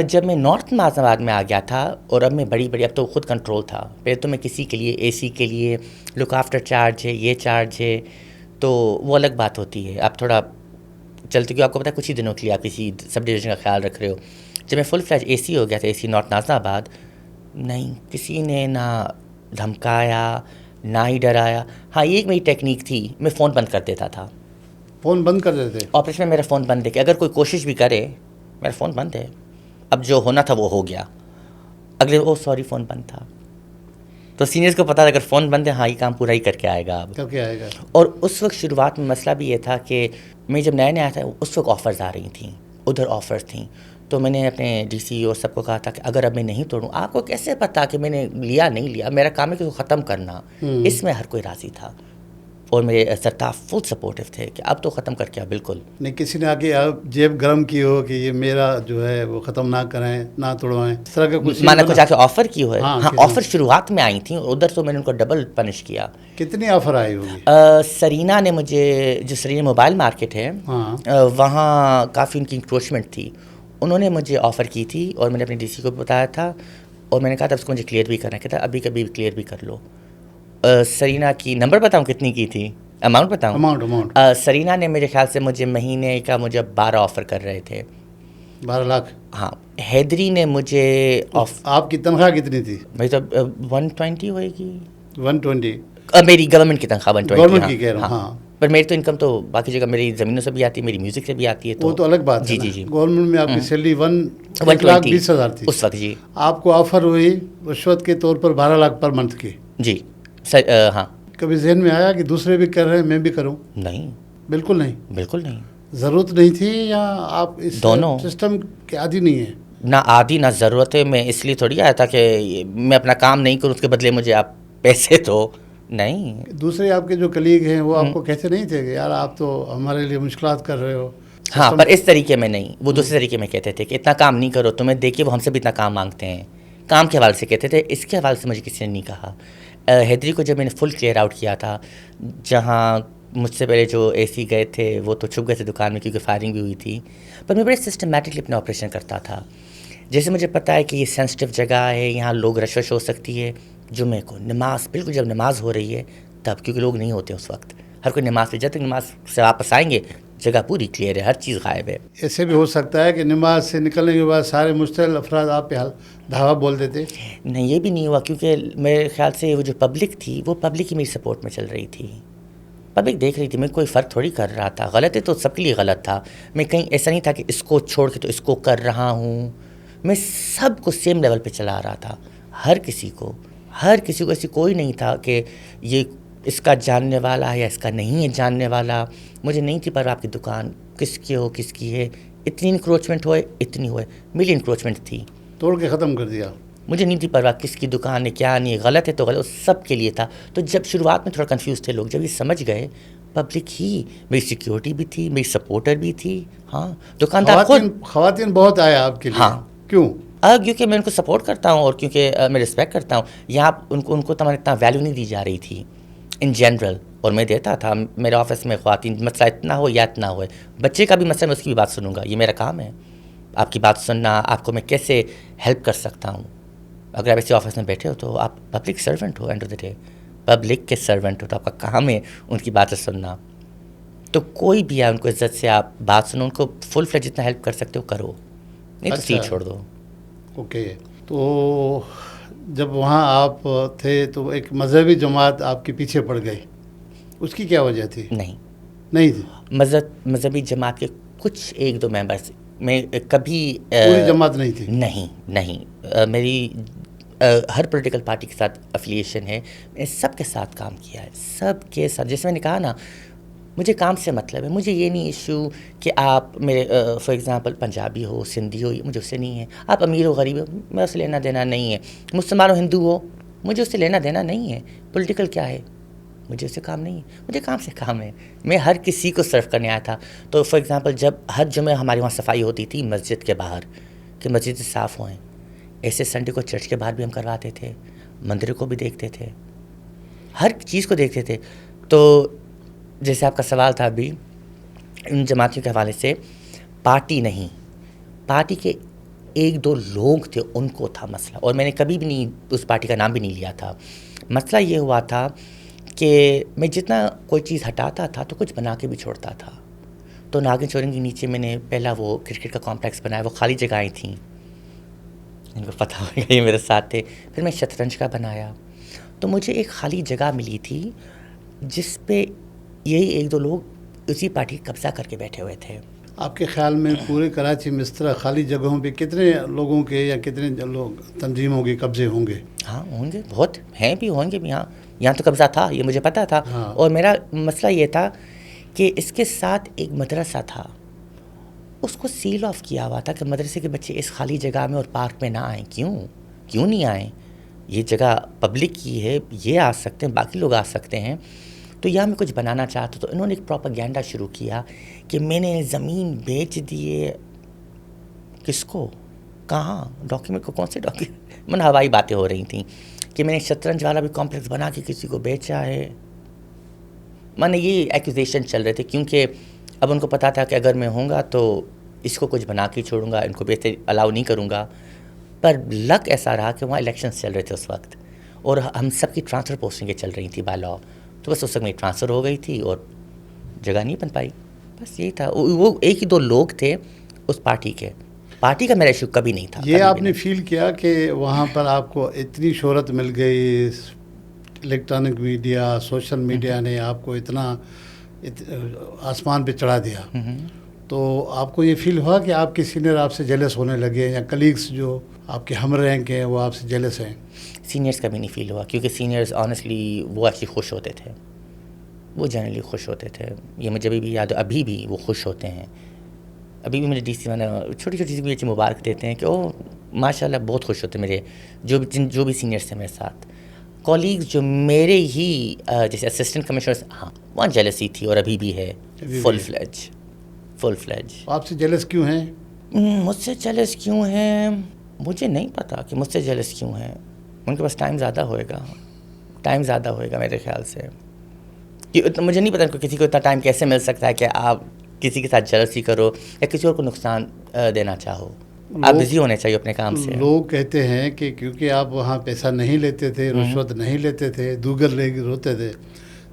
جب میں نارتھ نازم آباد میں آ گیا تھا, اور اب میں بڑی اب تو خود کنٹرول تھا. پہلے تو میں کسی کے لیے اے سی کے لیے لک آفٹر چارج ہے, یہ چارج ہے, تو وہ الگ بات ہوتی ہے. آپ تھوڑا چلتے کیوں, آپ کو پتہ ہے کچھ ہی دنوں کے لیے آپ کسی سب ڈویژن کا خیال رکھ رہے ہو. جب میں فل فلیج اے سی ہو گیا تھا, اے سی نارتھ نازم آباد, نہیں کسی نے نہ دھمکایا نہ ہی ڈرایا. ہاں یہ ایک میری ٹیکنیک تھی, میں فون بند کر دیتا تھا. فون بند کر دیتے؟ آپریشن میں میرا فون بند ہے, کہ اگر کوئی کوشش بھی کرے میرا فون بند ہے. اب جو ہونا تھا وہ ہو گیا, اگلے سوری فون بند تھا. تو سینئرز کو پتا تھا اگر فون بند ہے, ہاں یہ کام پورا ہی کر کے آئے گا اب. کر کے آئے گا. اور اس وقت شروعات میں مسئلہ بھی یہ تھا کہ میں جب نئے آیا تھا, اس وقت آفرز آ رہی تھیں, ادھر آفرز تھیں. تو میں نے اپنے ڈی سی اور سب کو کہا تھا کہ اگر اب میں نہیں توڑوں, آپ کو کیسے پتا کہ میں نے لیا نہیں لیا, میرا کام ہے کہ ختم کرنا. اس میں ہر کوئی راضی تھا, اور میرے سرتہا فل سپورٹیو تھے کہ اب تو ختم کر کے آ. بالکل نہیں کسی نے آگے جیب گرم کی ہو کہ یہ میرا جو ہے وہ ختم نہ کریں, نہ توڑوائیں, اس طرح کا کچھ میں نے کچھ آ کے آفر کی ہوئے. ہاں آفر شروعات میں آئی تھیں, اور ادھر تو میں نے ان کو ڈبل پنش کیا. کتنی آفر آئی ہوگی؟ سرینا نے مجھے, جو سرینا موبائل مارکیٹ ہے وہاں کافی ان کی انکروچمنٹ تھی, انہوں نے مجھے آفر کی تھی, اور میں نے اپنے ڈی سی کو بتایا تھا. اور میں نے کہا تھا اس کو مجھے کلیئر بھی کرنا ہے. کہتا ابھی کبھی کلیئر بھی کر لو. سرینا کی نمبر بتاؤں کتنی کی تھی, اماؤنٹ بتاؤں؟ اماؤنٹ سرینا نے میرے خیال سے مجھے مہینے کا مجھے 12 آفر کر رہے تھے. 12 لاکھ. ہاں. حیدری نے مجھے آپ کی تنخواہ کتنی تھی؟ میری تو 120 ہوئے گی. 120 میری گورنمنٹ کی تنخواہ 120. گورنمنٹ کی کہہ رہا ہوں. ہاں پر میری تو انکم تو باقی جگہ میری زمینوں سے بھی آتی ہے, میری میوزک سے بھی آتی ہے. وہ تو الگ بات ہے. جی گورنمنٹ میں آپ کی سیلری 1,20,000 تھی اس وقت. جی آپ کو آفر ہوئی رشوت کے طور پر 12 لاکھ پر منتھ کی. جی ہاں. کبھی ذہن میں آیا کہ دوسرے بھی کر رہے ہیں میں بھی کروں؟ نہیں, بالکل نہیں. بالکل نہیں. ضرورت نہیں تھی یا آپ اس دونوں سسٹم کے عادی نہیں ہیں؟ نہ عادی نہ ضرورت ہے. میں اس لیے تھوڑی آیا تھا کہ میں اپنا کام نہیں کروں اس کے بدلے مجھے آپ پیسے دو. نہیں. دوسرے آپ کے جو کلیگ ہیں وہ آپ کو کہتے نہیں تھے کہ یار آپ تو ہمارے لیے مشکلات کر رہے ہو؟ ہاں, پر اس طریقے میں نہیں. وہ دوسرے طریقے میں کہتے تھے کہ اتنا کام نہیں کرو. تمہیں دیکھیے وہ ہم سے بھی اتنا کام مانگتے ہیں. کام کے حوالے سے کہتے تھے, اس کے حوالے سے مجھے کسی نے نہیں کہا. حیدری کو جب میں نے فل کلیئر آؤٹ کیا تھا, جہاں مجھ سے پہلے جو اے سی گئے تھے وہ تو چھپ گئے تھے دکان میں کیونکہ فائرنگ بھی ہوئی تھی, پر میں بڑے سسٹمیٹکلی اپنا آپریشن کرتا تھا. جیسے مجھے پتا ہے کہ یہ سینسٹیو جگہ ہے, یہاں لوگ رشوش ہو سکتی ہے. جمعے کو نماز, بالکل جب نماز ہو رہی ہے تب, کیونکہ لوگ نہیں ہوتے اس وقت, ہر کوئی نماز پہ, جب تک نماز سے واپس آئیں گے جگہ پوری کلیئر ہے, ہر چیز غائب ہے. ایسے بھی ہو سکتا ہے کہ نماز سے نکلنے کے بعد سارے مشتعل افراد آپ پہ دھاوا بول دیتے؟ نہیں, یہ بھی نہیں ہوا, کیونکہ میرے خیال سے وہ جو پبلک تھی وہ پبلک ہی میری سپورٹ میں چل رہی تھی. پبلک دیکھ رہی تھی, میں کوئی فرق تھوڑی کر رہا تھا. غلط ہے تو سب کے لیے غلط تھا. میں کہیں ایسا نہیں تھا کہ اس کو چھوڑ کے تو اس کو کر رہا ہوں. میں سب کو سیم لیول پہ چلا رہا تھا, ہر کسی کو ایسی کوئی نہیں تھا کہ یہ اس کا جاننے والا ہے یا اس کا نہیں ہے جاننے والا. مجھے نہیں تھی پر آپ کی دکان کس کی ہو کس کی ہے. اتنی انکروچمنٹ ہوئے, اتنی ہوئے, میری انکروچمنٹ تھی, توڑ کے ختم کر دیا. مجھے نہیں تھی پرواہ کس کی دکان ہے کیا نہیں ہے. غلط ہے تو غلط, سب کے لیے تھا. تو جب شروعات میں تھوڑا کنفیوز تھے لوگ, جب یہ سمجھ گئے, پبلک ہی, میری سیکیورٹی بھی تھی, میری سپورٹر بھی تھی. ہاں, دکاندار خواتین بہت آئے آپ کے لیے. ہاں, کیوں؟ کیونکہ میں ان کو سپورٹ کرتا ہوں اور کیونکہ میں رسپیکٹ کرتا ہوں. یہاں ان کو تمہارا اتنا ویلیو نہیں دی جا رہی تھی ان جنرل, اور میں دیتا تھا. میرے آفس میں خواتین مسئلہ اتنا ہو یا اتنا ہوئے, بچے کا بھی مسئلہ میں اس کی بھی بات سنوں گا. یہ میرا کام ہے آپ کی بات سننا, آپ کو میں کیسے ہیلپ کر سکتا ہوں. اگر آپ ایسے آفس میں بیٹھے ہو تو آپ public servant who, and of the day public کے سرونٹ ہو, تو آپ کا کام ہے ان کی باتیں سننا. تو کوئی بھی ہے ان کو عزت سے آپ بات سنو, ان کو فل فلیج جتنا ہیلپ کر سکتے ہو کرو, نہیں تو سیٹ چھوڑ دو. اوکے. تو جب وہاں آپ تھے تو ایک مذہبی جماعت آپ کے پیچھے پڑ گئی, اس کی کیا وجہ تھی؟ نہیں تھی. مذہبی جماعت کے کچھ ایک دو ممبرس, میں کبھی پوری جماعت نہیں تھی. نہیں. میری ہر پولیٹیکل پارٹی کے ساتھ افیلیشن ہے, میں سب کے ساتھ کام کیا ہے, سب کے ساتھ. جیسے میں نے کہا نا, مجھے کام سے مطلب ہے. مجھے یہ نہیں ایشو کہ آپ میرے فار ایگزامپل پنجابی ہو, سندھی ہو, مجھے اس سے نہیں ہے. آپ امیر ہو غریب ہو, میں اس سے لینا دینا نہیں ہے. مسلمان ہو ہندو ہو, مجھے اس سے لینا دینا نہیں ہے. پولیٹیکل کیا ہے, مجھے اس سے کام نہیں ہے. مجھے کام سے کام ہے. میں ہر کسی کو سرو کرنے آیا تھا. تو فار ایگزامپل جب ہر جمعہ ہمارے وہاں صفائی ہوتی تھی مسجد کے باہر کہ مسجد صاف ہوئیں, ایسے سنڈے کو چرچ کے باہر بھی ہم کرواتے تھے, مندر کو بھی دیکھتے تھے, ہر چیز کو دیکھتے تھے. تو جیسے آپ کا سوال تھا ابھی ان جماعتوں کے حوالے سے, پارٹی نہیں, پارٹی کے ایک دو لوگ تھے, ان کو تھا مسئلہ. اور میں نے کبھی بھی نہیں اس پارٹی کا نام بھی نہیں لیا تھا. مسئلہ یہ ہوا تھا کہ میں جتنا کوئی چیز ہٹاتا تھا تو کچھ بنا کے بھی چھوڑتا تھا. تو ناگن چورنگ کے نیچے میں نے پہلا وہ کرکٹ کا کمپلیکس بنایا, وہ خالی جگہیں تھیں, ان کو پتہ ہوگا, یہ میرے ساتھ تھے. پھر میں شطرنج کا بنایا. تو مجھے ایک خالی جگہ ملی تھی جس پہ یہی ایک دو لوگ اسی پارٹی قبضہ کر کے بیٹھے ہوئے تھے. آپ کے خیال میں پورے کراچی میں اس طرح خالی جگہوں پہ کتنے لوگوں کے یا کتنے لوگ تنظیموں کے قبضے ہوں گے؟ ہاں ہوں گے, بہت ہیں بھی, ہوں گے بھی. یہاں تو قبضہ تھا, یہ مجھے پتا تھا. اور میرا مسئلہ یہ تھا کہ اس کے ساتھ ایک مدرسہ تھا, اس کو سیل آف کیا ہوا تھا کہ مدرسے کے بچے اس خالی جگہ میں اور پارک میں نہ آئیں. کیوں نہیں آئیں؟ یہ جگہ پبلک کی ہے, یہ آ سکتے ہیں, باقی لوگ آ سکتے ہیں. تو یہاں میں کچھ بنانا چاہتا. تو انہوں نے ایک پروپیگینڈا شروع کیا کہ میں نے زمین بیچ دیے. کس کو, کہاں, ڈاکیومنٹ کو, کون سے ڈاکیومنٹ, من ہوائی باتیں ہو رہی تھیں کہ میں نے شطرنج والا بھی کمپلیکس بنا کے کسی کو بیچا ہے. میں نے یہ ایکوزیشن چل رہے تھے, کیونکہ اب ان کو پتا تھا کہ اگر میں ہوں گا تو اس کو کچھ بنا کے چھوڑوں گا, ان کو بیچتے الاؤ نہیں کروں گا. پر لک ایسا رہا کہ وہاں الیکشنس چل رہے تھے اس وقت، اور ہم سب کی ٹرانسفر پوسٹنگیں چل رہی تھیں بائی لاء، تو بس اس وقت میری ٹرانسفر ہو گئی تھی اور جگہ نہیں بن پائی، بس یہی تھا. وہ ایک ہی دو لوگ تھے اس پارٹی کا میرا ایشو کبھی نہیں تھا. یہ آپ نے فیل کیا کہ وہاں پر آپ کو اتنی شہرت مل گئی، الیکٹرانک میڈیا، سوشل میڈیا نے آپ کو اتنا آسمان پہ چڑھا دیا، تو آپ کو یہ فیل ہوا کہ آپ کے سینئر آپ سے جیلس ہونے لگے، یا کلیگس جو آپ کے ہم رینک ہیں وہ آپ سے جیلس ہیں؟ سینئرس کا بھی نہیں فیل ہوا، کیونکہ سینئرس آنیسٹلی وہ ایکچولی خوش ہوتے تھے، وہ جنرلی خوش ہوتے تھے. یہ مجھے بھی یاد ہے، ابھی بھی وہ خوش ہوتے ہیں. ابھی بھی میرے ڈی سی والے چھوٹی چھوٹی سی بھی مبارک دیتے ہیں کہ او ماشاء اللہ بہت خوش ہوتے میرے جو بھی سینئرس تھے میرے ساتھ. کولیگز جو میرے ہی جیسے اسسٹنٹ کمشنرس، ہاں وہاں جیلسی تھی اور ابھی بھی ہے فل فلیج. آپ سے جیلس کیوں ہیں؟ مجھ سے جیلس کیوں ہیں مجھے نہیں پتا کہ مجھ سے جیلس کیوں ہیں. ان کے پاس ٹائم زیادہ ہوئے گا میرے خیال سے. مجھے نہیں پتا کسی کو اتنا ٹائم کیسے مل سکتا ہے کہ آپ کسی کے ساتھ جلسی کرو یا کسی اور کو نقصان دینا چاہو. آپ بزی ہونے چاہیے اپنے کام سے. لوگ کہتے ہیں کہ کیونکہ آپ وہاں پیسہ نہیں لیتے تھے، رشوت نہیں لیتے تھے،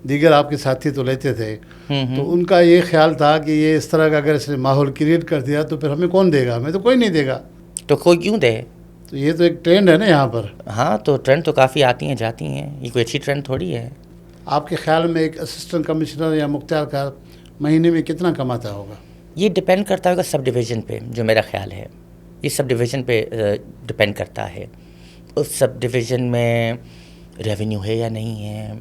دیگر آپ کے ساتھی تو لیتے تھے، تو ان کا یہ خیال تھا کہ یہ اس طرح کا اگر اس نے ماحول کریٹ کر دیا تو پھر ہمیں کون دے گا، ہمیں تو کوئی نہیں دے گا. تو کوئی کیوں دے؟ تو یہ تو ایک ٹرینڈ ہے نا یہاں پر. ہاں تو ٹرینڈ تو کافی آتی ہیں جاتی ہیں، یہ کوئی اچھی ٹرینڈ تھوڑی ہے. آپ کے خیال میں ایک اسسٹنٹ کمشنر یا مختار کار مہینے میں کتنا کماتا ہوگا؟ یہ ڈپینڈ کرتا ہوگا سب ڈویژن پہ، جو میرا خیال ہے یہ سب ڈویژن پہ ڈپینڈ کرتا ہے. اس سب ڈویژن میں ریونیو ہے یا نہیں ہے،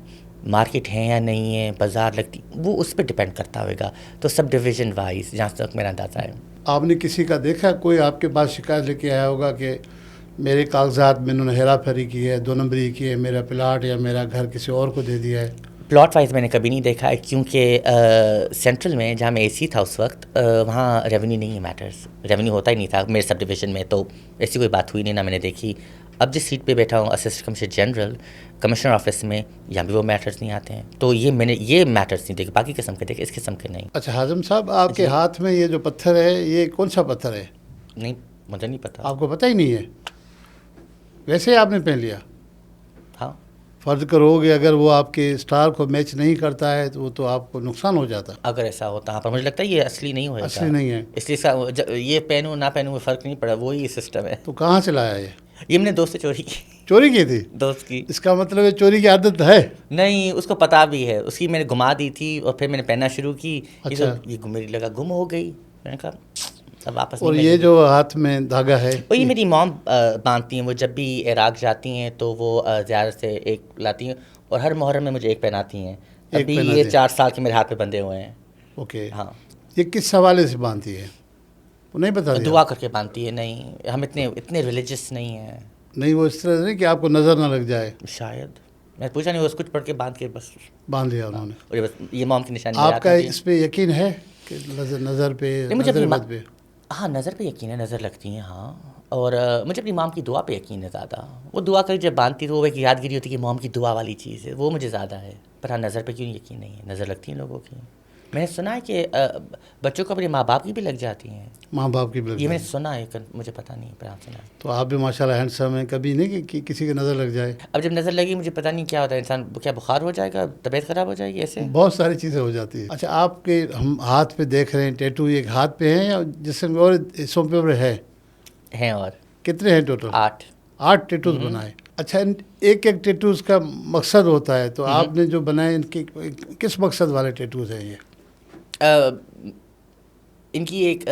مارکیٹ ہے یا نہیں ہے، بازار لگتی، وہ اس پہ ڈپینڈ کرتا ہوگا. تو سب ڈویژن وائز جہاں تک میرا اندازہ ہے. آپ نے کسی کا دیکھا کوئی آپ کے پاس شکایت لے کے آیا ہوگا کہ میرے کاغذات میں انہوں نے ہیرا پھیری کی ہے، 2 نمبری کی ہے، میرا پلاٹ یا میرا گھر کسی اور کو دے دیا ہے؟ پلاٹ وائز میں نے کبھی نہیں دیکھا ہے، کیونکہ سینٹرل میں جہاں میں اے سی تھا اس وقت وہاں ریونیو نہیں ہے، میٹرز ریونیو ہوتا ہی نہیں تھا میرے سب ڈویژن میں، تو ایسی کوئی بات ہوئی نہیں، نہ میں نے دیکھی. اب جس سیٹ پہ بیٹھا ہوں assistant commissioner general commissioner office میں، یہاں بھی وہ میٹرز نہیں آتے ہیں. تو یہ میں نے یہ میٹرز نہیں دیکھے، باقی قسم کے دیکھے، اس قسم کے نہیں. اچھا حازم صاحب، آپ کے ہاتھ میں یہ جو پتھر ہے یہ کون سا پتھر ہے؟ نہیں مجھے نہیں پتا. آپ کو پتہ ہی نہیں ہے؟ ویسے ہی آپ نے پہن لیا؟ ہاں فرض کرو کہ اگر وہ آپ کے اسٹار کو میچ نہیں کرتا ہے تو وہ تو آپ کو نقصان ہو جاتا. اگر ایسا ہوتا ہے پر مجھے لگتا ہے یہ اصلی نہیں ہوگا. اصلی نہیں ہے، اس لیے یہ پہنوں نہ پہنوں میں فرق نہیں پڑا، وہی سسٹم ہے. تو کہاں سے لایا یہ میں نے دوست سے چوری کی. چوری کی تھی؟ دوست کی. اس کا مطلب ہے چوری کی عادت ہے؟ نہیں، اس کو پتا بھی ہے، اس کی میں نے گھما دی تھی اور پھر میں نے پہننا شروع کی. اچھا. یہ میری لگا گم ہو گئی، میں نے کہا اب واپس. اور یہ جو ہاتھ میں دھاگا ہے وہ یہ میری موم باندھتی ہیں، وہ جب بھی عراق جاتی ہیں تو وہ زیارت سے ایک لاتی ہیں اور ہر محرم میں مجھے ایک پہناتی ہیں. ابھی یہ 4 سال کے میرے ہاتھ پہ بندھے ہوئے ہیں. اوکے. ہاں. یہ کس حوالے سے باندھتی ہے وہ نہیں بتا؟ دعا کر کے باندھتی ہے. نہیں ہم اتنے ریلیجس نہیں ہیں. نہیں وہ اس طرح نہیں کہ آپ کو نظر نہ لگ جائے؟ شاید میں پوچھا نہیں، وہ کچھ پڑھ کے باندھ کے بس باندھ لیا انہوں نے. اور بس یہ موم کی نشانی. آپ کا اس پہ یقین ہے کہ نظر پہ نظر پہ؟ ہاں نظر پہ یقین ہے، نظر لگتی ہیں ہاں. اور مجھے اپنی مام کی دعا پہ یقین ہے زیادہ. وہ دعا کر جب باندھتی تو وہ ایک یادگیری ہوتی ہے کہ مام کی دعا والی چیز ہے، وہ مجھے زیادہ ہے. پر ہاں نظر پہ کیوں یقین نہیں ہے، نظر لگتی ہیں لوگوں کی. میں نے سنا ہے کہ بچوں کو اپنے ماں باپ کی بھی لگ جاتی ہیں. ماں باپ کی بھی لگ؟ یہ میں نے سنا ہے، مجھے پتہ نہیں پر آپ سنا ہے. تو آپ بھی ماشاء اللہ ہینڈسم ہیں، کبھی نہیں کہ کسی کی نظر لگ جائے؟ اب جب نظر لگی مجھے پتہ نہیں کیا ہوتا ہے، انسان کیا بخار ہو جائے گا، طبیعت خراب ہو جائے گی، ایسے بہت ساری چیزیں ہو جاتی ہیں. اچھا آپ کے ہم ہاتھ پہ دیکھ رہے ہیں ٹیٹو، ایک ہاتھ پہ ہیں یا جسم اور حصوں پہ ہے؟ ہیں. اور کتنے ہیں ٹوٹل؟ 8 ٹیٹوز بنائے. اچھا ایک ٹیٹوز کا مقصد ہوتا ہے، تو آپ نے جو بنائے ان کی کس مقصد والے ٹیٹوز ہیں؟ یہ ان کی ایک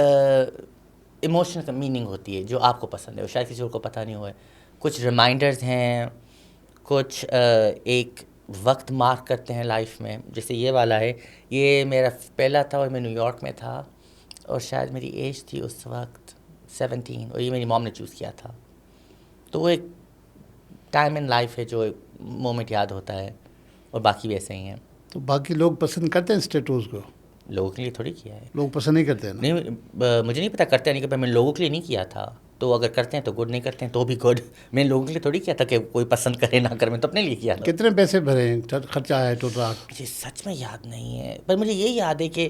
ایموشنل میننگ ہوتی ہے جو آپ کو پسند ہے، وہ شاید کسی اور کو پتہ نہیں ہوا ہے. کچھ ریمائنڈرز ہیں، کچھ ایک وقت مارک کرتے ہیں لائف میں. جیسے یہ والا ہے، یہ میرا پہلا تھا اور میں نیو یارک میں تھا اور شاید میری ایج تھی اس وقت 17 اور یہ میری موم نے چوز کیا تھا. تو وہ ایک ٹائم ان لائف ہے جو ایک مومنٹ یاد ہوتا ہے، اور باقی بھی ایسے ہی ہیں. تو باقی لوگ پسند کرتے ہیں اس ٹیٹوز کو؟ لوگوں کے لیے تھوڑی کیا ہے. لوگ پسند نہیں کرتے ہیں؟ نہیں مجھے نہیں پتا کرتے نہیں، کہ میں لوگوں کے لیے نہیں کیا تھا. تو اگر کرتے ہیں تو گڈ، نہیں کرتے ہیں تو بھی گڈ. میں لوگوں کے لیے تھوڑی کیا تھا کہ کوئی پسند کرے نہ کرے، میں تو اپنے لیے کیا تھا. کتنے پیسے بھرے ہیں، خرچہ ہے ٹوٹل؟ مجھے سچ میں یاد نہیں ہے، پر مجھے یہ یاد ہے کہ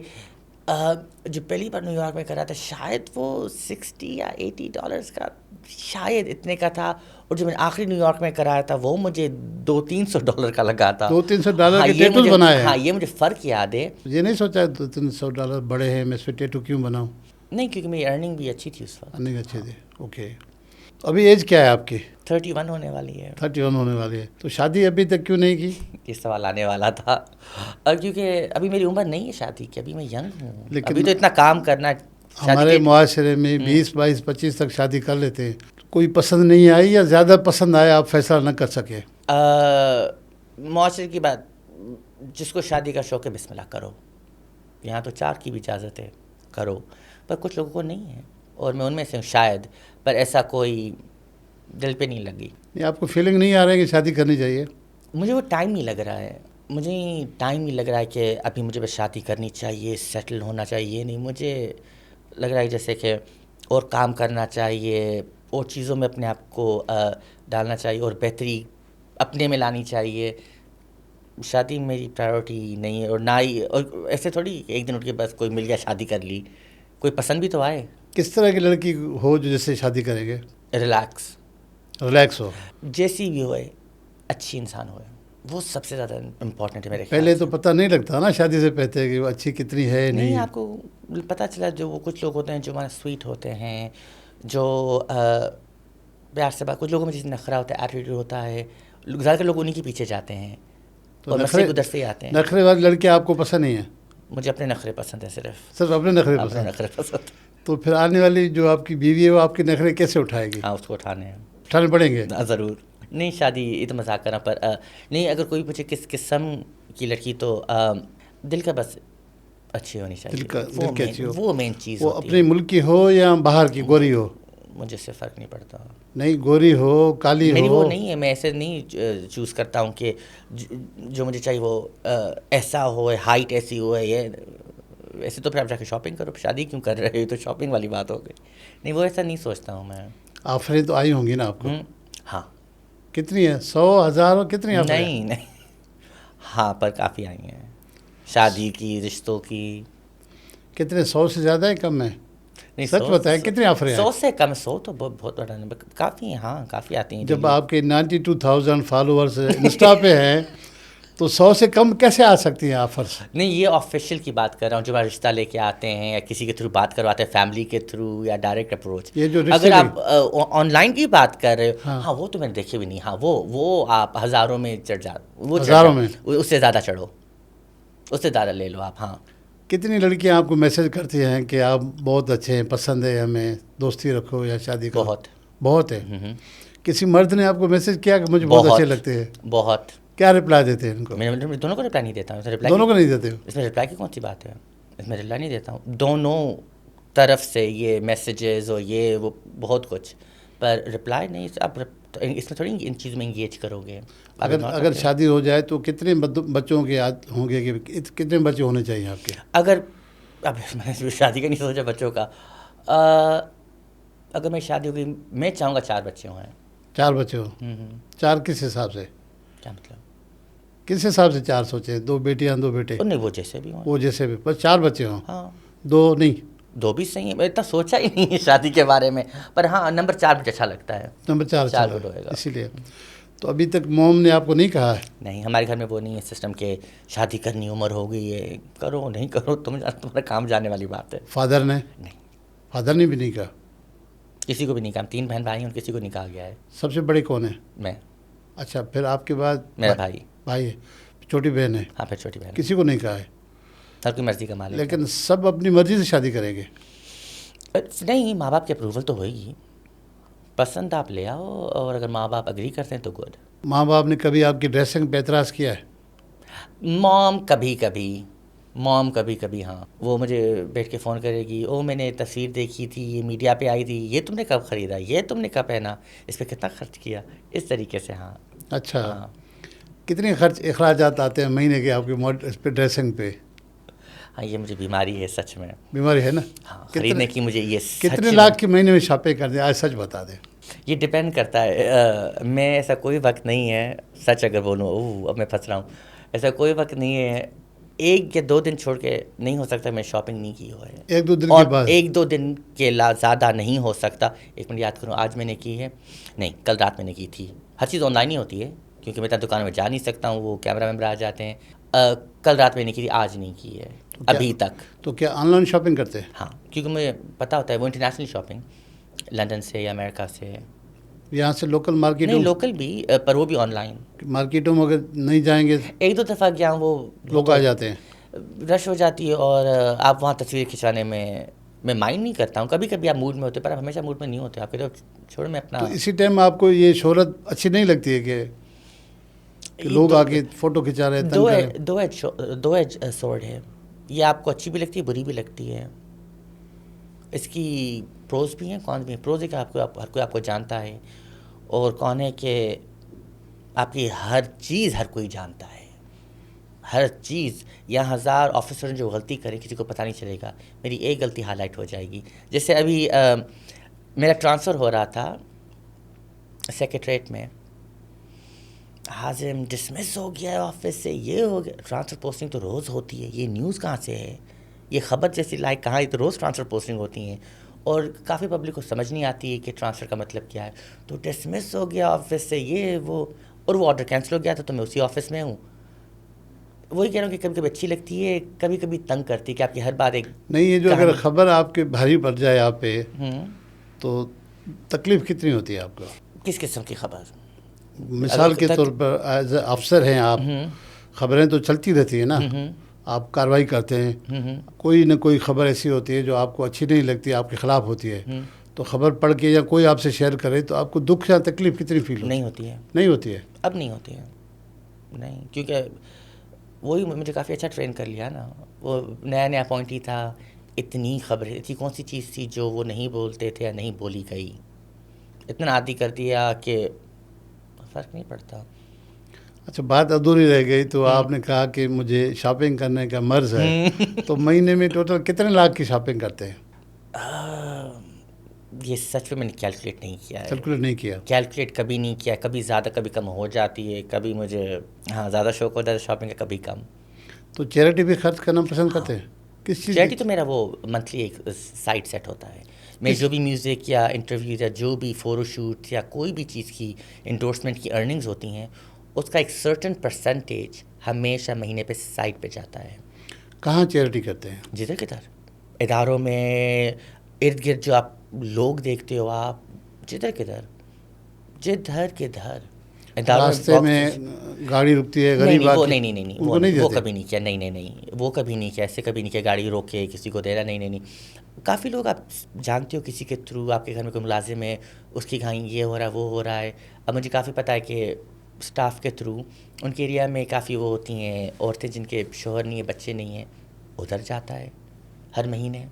جو پہلی بار نیو یارک میں کرا تھا شاید وہ $60 یا $80 کا شاید اتنے کا تھا, اور جو میں نے آخری نیو یارک میں کرایا تھا وہ مجھے $200-300 کا لگا تھا. $200-300 ہاں کے یہ ٹیٹوز مجھے, بنائے ہیں. ہاں یہ مجھے فرق یاد ہے. یہ نہیں سوچا $200-300 بڑے ہیں, میں اس پہ ٹیٹو کیوں بناؤں؟ نہیں, کیونکہ میری ارننگ بھی اچھی تھی اس وقت. نہیں اچھے تھے. اوکے, ابھی ایج کیا ہے آپ کی؟ 31 ہونے والی ہے. 31 ہونے والی ہے. تو شادی ابھی تک کیوں نہیں کی؟ یہ سوال آنے والا تھا, کیونکہ ابھی میری عمر نہیں ہے شادی کی, ابھی میں ینگ ہوں, لیکن ابھی تو اتنا کام کرنا. ہمارے معاشرے میں 20, 22, 25 تک شادی کر لیتے ہیں. کوئی پسند نہیں آئی یا زیادہ پسند آیا آپ فیصلہ نہ کر سکے؟ معاشرے کی بات, جس کو شادی کا شوق ہے بسم اللہ کرو, یہاں تو 4 کی بھی اجازت ہے, کرو. پر کچھ لوگوں کو نہیں ہے, اور میں ان میں سے ہوں شاید, پر ایسا کوئی دل پہ نہیں لگی. یہ آپ کو فیلنگ نہیں آ رہا ہے کہ شادی کرنی چاہیے؟ مجھے وہ ٹائم نہیں لگ رہا ہے, مجھے ٹائم نہیں لگ رہا ہے کہ ابھی مجھے بس شادی کرنی چاہیے, سیٹل ہونا چاہیے. نہیں, مجھے لگ رہا ہے جیسے کہ اور کام کرنا چاہیے, اور چیزوں میں اپنے آپ کو ڈالنا چاہیے, اور بہتری اپنے میں لانی چاہیے. شادی میری پرائیورٹی نہیں ہے, اور نہ ہی, اور ایسے تھوڑی ایک دن اٹھ کے بس کوئی مل گیا شادی کر لی. کوئی پسند بھی تو آئے. کس طرح کی لڑکی ہو جو جس سے شادی کریں گے؟ ریلیکس ہو, جیسی بھی ہوئے, اچھی انسان ہوئے, وہ سب سے زیادہ امپورٹنٹ ہے میرے خیال پہلے سے. تو پتہ نہیں لگتا نا شادی سے پہلے کہ وہ اچھی کتنی ہے نہیں, آپ کو پتہ چلا, جو وہ کچھ لوگ ہوتے ہیں جو ہمارے سویٹ ہوتے ہیں, جو پیار سے بات, کچھ لوگوں میں جس نخرہ ہوتا ہے, ایٹیٹیوڈ ہوتا ہے, زیادہ تر لوگ انہیں کے پیچھے جاتے ہیں, اور مسئلے ادھر سے ہی آتے ہیں. نخرے والی لڑکیاں آپ کو پسند نہیں ہیں؟ مجھے اپنے نخرے پسند ہیں, صرف اپنے نخرے اپنے پسند. نخرے پسند. تو پھر آنے والی جو آپ کی بیوی ہے وہ آپ کے نخرے کیسے اٹھائے گی؟ ہاں, اس کو اٹھانے پڑیں گے ضرور. نہیں, شادی یہ تو مذاق کرنا, پر نہیں, اگر کوئی پوچھے کس قسم کی لڑکی, تو دل کا بس اچھی ہونی چاہیے. وہ مین چیز وہ ہوتی اپنے ملک کی ہو یا باہر کی, گوری ہو؟ مجھے اس سے فرق نہیں پڑتا. نہیں, گوری ہو, کالی ہو, میری وہ نہیں ہے, میں ایسے نہیں چوز کرتا ہوں کہ جو مجھے چاہیے وہ ایسا ہو, ہائٹ ایسی ہو, یہ ویسے تو پھر آپ جا کے شاپنگ کرو. شادی کیوں کر رہے ہو, تو شاپنگ والی بات ہو گئی. نہیں, وہ ایسا نہیں سوچتا ہوں میں. آفریں تو آئی ہوں گی نا آپ کو؟ ہاں. کتنی ہے؟ 100, 1000 کتنی آفریں؟ نہیں, ہاں, پر کافی آئی ہیں, شادی کی, رشتوں کی. کتنے, 100 سے زیادہ ہے, کم ہے؟ سچ بتائیں, کتنی آفریں ہیں؟ 100 سے کم. 100 تو بہت بڑا نمبر, کافی ہیں. ہاں, کافی آتی ہیں. جب آپ کے 92,000 فالوورز انسٹا پہ ہیں تو 100 سے کم کیسے آ سکتی ہیں آفرز؟ نہیں, یہ آفیشیل کی بات کر رہا ہوں, جو ہمارا رشتہ لے کے آتے ہیں, یا کسی کے تھرو بات کرواتے ہیں, فیملی کے تھرو, یا ڈائریکٹ اپروچ. یہ جو اگر آپ آن لائن کی بات کر رہے ہو, ہاں, وہ تو میں نے دیکھے بھی نہیں. ہاں, وہ آپ ہزاروں میں چڑھ جاتے, وہ ہزاروں میں, اس سے زیادہ چڑھو, اس سے زیادہ لے لو آپ. ہاں. کتنی لڑکیاں آپ کو میسج کرتی ہیں کہ آپ بہت اچھے ہیں, پسند ہے ہمیں, دوستی رکھو یا شادی کرو؟ بہت ہے. کسی مرد نے آپ کو میسج کیا کہ مجھے بہت اچھے لگتے ہیں؟ بہت. کیا رپلائی دیتے ہیں ان کو؟ میں دونوں کو رپلائی نہیں دیتا ہوں. دونوں کو نہیں دیتے ہو؟ اس میں رپلائی کی کون سی بات ہے, اس میں رپلائی نہیں دیتا ہوں. دونوں طرف سے یہ میسیجز اور یہ وہ بہت کچھ, پر رپلائی نہیں. اب اس میں تھوڑی ان چیزوں میں انگیج کرو گے. اگر شادی ہو جائے تو کتنے بچوں کے یاد ہوں گے, کہ کتنے بچے ہونے چاہیے آپ کے؟ اگر اب میں نے شادی کا نہیں سوچا بچوں کا, اگر میں شادی ہوگی, میں چاہوں گا 4 بچے ہوں. 4 بچے ہوں. 4 کس حساب سے؟ کیا مطلب؟ کس حساب سے 4 سوچے؟ 2 بیٹیاں 2 بیٹے؟ نہیں, وہ جیسے بھی ہوں. وہ جیسے بھی, بس 4 بچے ہوں. ہاں, 2 نہیں, 2 بھی صحیح ہے. میں اتنا سوچا ہی نہیں ہے شادی کے بارے میں, پر ہاں, نمبر 4 مجھے اچھا لگتا ہے. نمبر 4 گڈ ہوئے گا, اسی لیے. تو ابھی تک موم نے آپ کو نہیں کہا ہے؟ نہیں, ہمارے گھر میں وہ نہیں ہے سسٹم کہ شادی کرنی, عمر ہو گئی ہے, کرو نہیں کرو, تمہارا کام جانے والی بات ہے. فادر نے؟ نہیں, فادر نے بھی نہیں کہا؟ کسی کو بھی نہیں کہا. 3 بہن بھائی ہیں, کسی کو نہیں کہا گیا ہے. سب سے بڑے کون ہیں؟ میں. اچھا, پھر آپ کے بعد میرا بھائی ہے, چھوٹی بہن ہے. ہاں, پھر چھوٹی بہن. کسی کو نہیں کہا ہے؟ ہر کوئی مرضی کا مالک ہے. لیکن سب اپنی مرضی سے شادی کریں گے؟ نہیں, ماں باپ کی اپروول تو ہوئے گی. پسند آپ لے آؤ, اور اگر ماں باپ اگری کرتے ہیں تو گڈ. ماں باپ نے کبھی آپ کی ڈریسنگ پہ اعتراض کیا ہے؟ موم کبھی کبھی ہاں, وہ مجھے بیٹھ کے فون کرے گی, او میں نے تصویر دیکھی تھی, یہ میڈیا پہ آئی تھی, یہ تم نے کب خریدا, یہ تم نے کب پہنا, اس پہ کتنا خرچ کیا, اس طریقے سے. ہاں. اچھا, کتنے اخراجات آتے ہیں مہینے کے آپ کے اس پہ ڈریسنگ پہ؟ ہاں, یہ مجھے بیماری ہے سچ میں. بیماری ہے نا؟ ہاں, خریدنے کی مجھے یہ کتنے لاکھ کے مہینے میں شاپنگ کر دیں, آج سچ بتا دیں. یہ ڈپینڈ کرتا ہے. میں ایسا کوئی وقت نہیں ہے, سچ اگر بولوں, اب میں پھنس رہا ہوں, ایسا کوئی وقت نہیں ہے ایک یا دو دن چھوڑ کے نہیں ہو سکتا میں شاپنگ نہیں کی ہو ہے. ایک دو دن اور کے بعد ایک دو دن کے زیادہ نہیں ہو سکتا. ایک منٹ یاد کروں, آج میں نے کی ہے, نہیں کل رات میں نے کی تھی. ہر چیز آن لائن ہی ہوتی ہے کیونکہ میں دکانوں میں جا نہیں سکتا ہوں, وہ کیمرہ ممبر آ جاتے ہیں. کل رات میں نے کی تھی, آج نہیں کی ہے ابھی تک. تو کیا آن لائن شاپنگ کرتے ہیں؟ ہاں, کیونکہ مجھے پتہ ہوتا ہے وہ انٹرنیشنل شاپنگ, لندن سے یا امریکہ سے. یہاں سے لوکل مارکیٹوں؟ نہیں لوکل بھی, پر وہ بھی آن لائن. مارکیٹوں میں اگر نہیں جائیں گے ایک دو دفعہ گیا وہ لوگ آ جاتے ہیں, رش ہو جاتی ہے, اور آپ وہاں تصویر کھنچوانے میں مائنڈ نہیں کرتا ہوں. کبھی کبھی آپ موڈ میں ہوتے, پر آپ ہمیشہ موڈ میں نہیں ہوتے. آپ پھر چھوڑ میں اپنا. تو اسی ٹائم آپ کو یہ شہرت اچھی نہیں لگتی ہے کہ لوگ آ کے فوٹو کھنچا رہے ہیں؟ دو ایج سورڈ ہے یہ, آپ کو اچھی بھی لگتی ہے بری بھی لگتی ہے. اس کی پروز بھی ہیں کون بھی ہیں. پروز ہے کہ ہر کوئی آپ کو جانتا ہے, اور کون ہے کہ آپ کی ہر چیز ہر کوئی جانتا ہے, ہر چیز. یہاں 1000 آفیسر جو غلطی کریں کسی کو پتہ نہیں چلے گا, میری ایک غلطی ہائی لائٹ ہو جائے گی. جیسے ابھی میرا ٹرانسفر ہو رہا تھا سیکریٹریٹ میں, حازم ڈسمس ہو گیا ہے آفس سے, یہ ہو گیا. ٹرانسفر پوسٹنگ تو روز ہوتی ہے, یہ نیوز کہاں سے ہے, یہ خبر جیسی لائک کہاں, یہ تو روز ٹرانسفر پوسٹنگ ہوتی ہیں. اور کافی پبلک کو سمجھ نہیں آتی ہے کہ ٹرانسفر کا مطلب کیا ہے. تو ڈسمس ہو گیا آفس سے, یہ وہ, اور وہ آرڈر کینسل ہو گیا تھا, تو میں اسی آفس میں ہوں. وہی کہہ رہا ہوں کہ کبھی کبھی اچھی لگتی ہے, کبھی کبھی تنگ کرتی ہے کہ آپ کی ہر بات ایک نہیں. یہ جو اگر خبر آپ کے بھاری پڑ جائے آپ پہ, تو تکلیف کتنی ہوتی ہے آپ کو؟ کس قسم کی خبر؟ مثال کے طور پر ایز اے افسر ہیں آپ, خبریں تو چلتی رہتی ہیں نا, آپ کارروائی کرتے ہیں, کوئی نہ کوئی خبر ایسی ہوتی ہے جو آپ کو اچھی نہیں لگتی, آپ کے خلاف ہوتی ہے, تو خبر پڑھ کے یا کوئی آپ سے شیئر کرے تو آپ کو دکھ یا تکلیف کتنی فیل ہوتی ہے؟ نہیں ہوتی ہے. نہیں ہوتی ہے اب نہیں ہوتی ہے, نہیں, کیونکہ وہی مجھے کافی اچھا ٹرین کر لیا نا. وہ نیا اپوائنٹی تھا, اتنی خبریں تھی, کون سی چیز تھی جو وہ نہیں بولتے تھے یا نہیں بولی گئی, اتنا عادی کر دیا کہ فرق نہیں پڑتا. اچھا, بات ادھوری رہ گئی. تو آپ نے کہا کہ مجھے شاپنگ کرنے کا مرض ہے, تو مہینے میں ٹوٹل کتنے لاکھ کی شاپنگ کرتے ہیں؟ یہ سچ میں نے کیلکولیٹ نہیں کیا ہے. کیلکولیٹ نہیں کیا؟ کیلکولیٹ کبھی نہیں کیا, کبھی زیادہ کبھی کم ہو جاتی ہے. کبھی مجھے زیادہ شوق ہوتا ہے شاپنگ کا, کبھی کم. تو چیریٹی بھی خرچ کرنا پسند کرتے ہیں؟ کس چیز؟ چیریٹی تو میرا وہ منتھلی ایک سائٹ سیٹ ہوتا ہے. میں جو بھی میوزک یا انٹرویو یا جو بھی فوٹو شوٹ یا کوئی بھی چیز کی انڈورسمنٹ کی ارننگز ہوتی ہیں, اس کا ایک سرٹن پرسنٹیج ہمیشہ مہینے پہ سائٹ پہ جاتا ہے. کہاں چیریٹی کرتے ہیں؟ جدھر کدھر, اداروں میں, ارد گرد جو آپ لوگ دیکھتے ہو آپ, جدھر کدھر, جدھر کدھر. راستے میں گاڑی رکتی ہے, غریب وہ نہیں ان کو نہیں دیتے؟ وہ کبھی نہیں کیا, نہیں, وہ کبھی نہیں کیا, ایسے کبھی نہیں کیا گاڑی روک کے کسی کو دینا, نہیں. کافی لوگ آپ جانتے ہو کسی کے تھرو, آپ کے گھر میں کوئی ملازم ہے, اس کی کہاں یہ ہو رہا ہے وہ ہو رہا ہے. اب مجھے کافی پتہ ہے کہ اسٹاف کے تھرو ان کے ایریا میں کافی وہ ہوتی ہیں عورتیں جن کے شوہر نہیں ہے, بچے نہیں ہیں, ادھر جاتا ہے ہر مہینے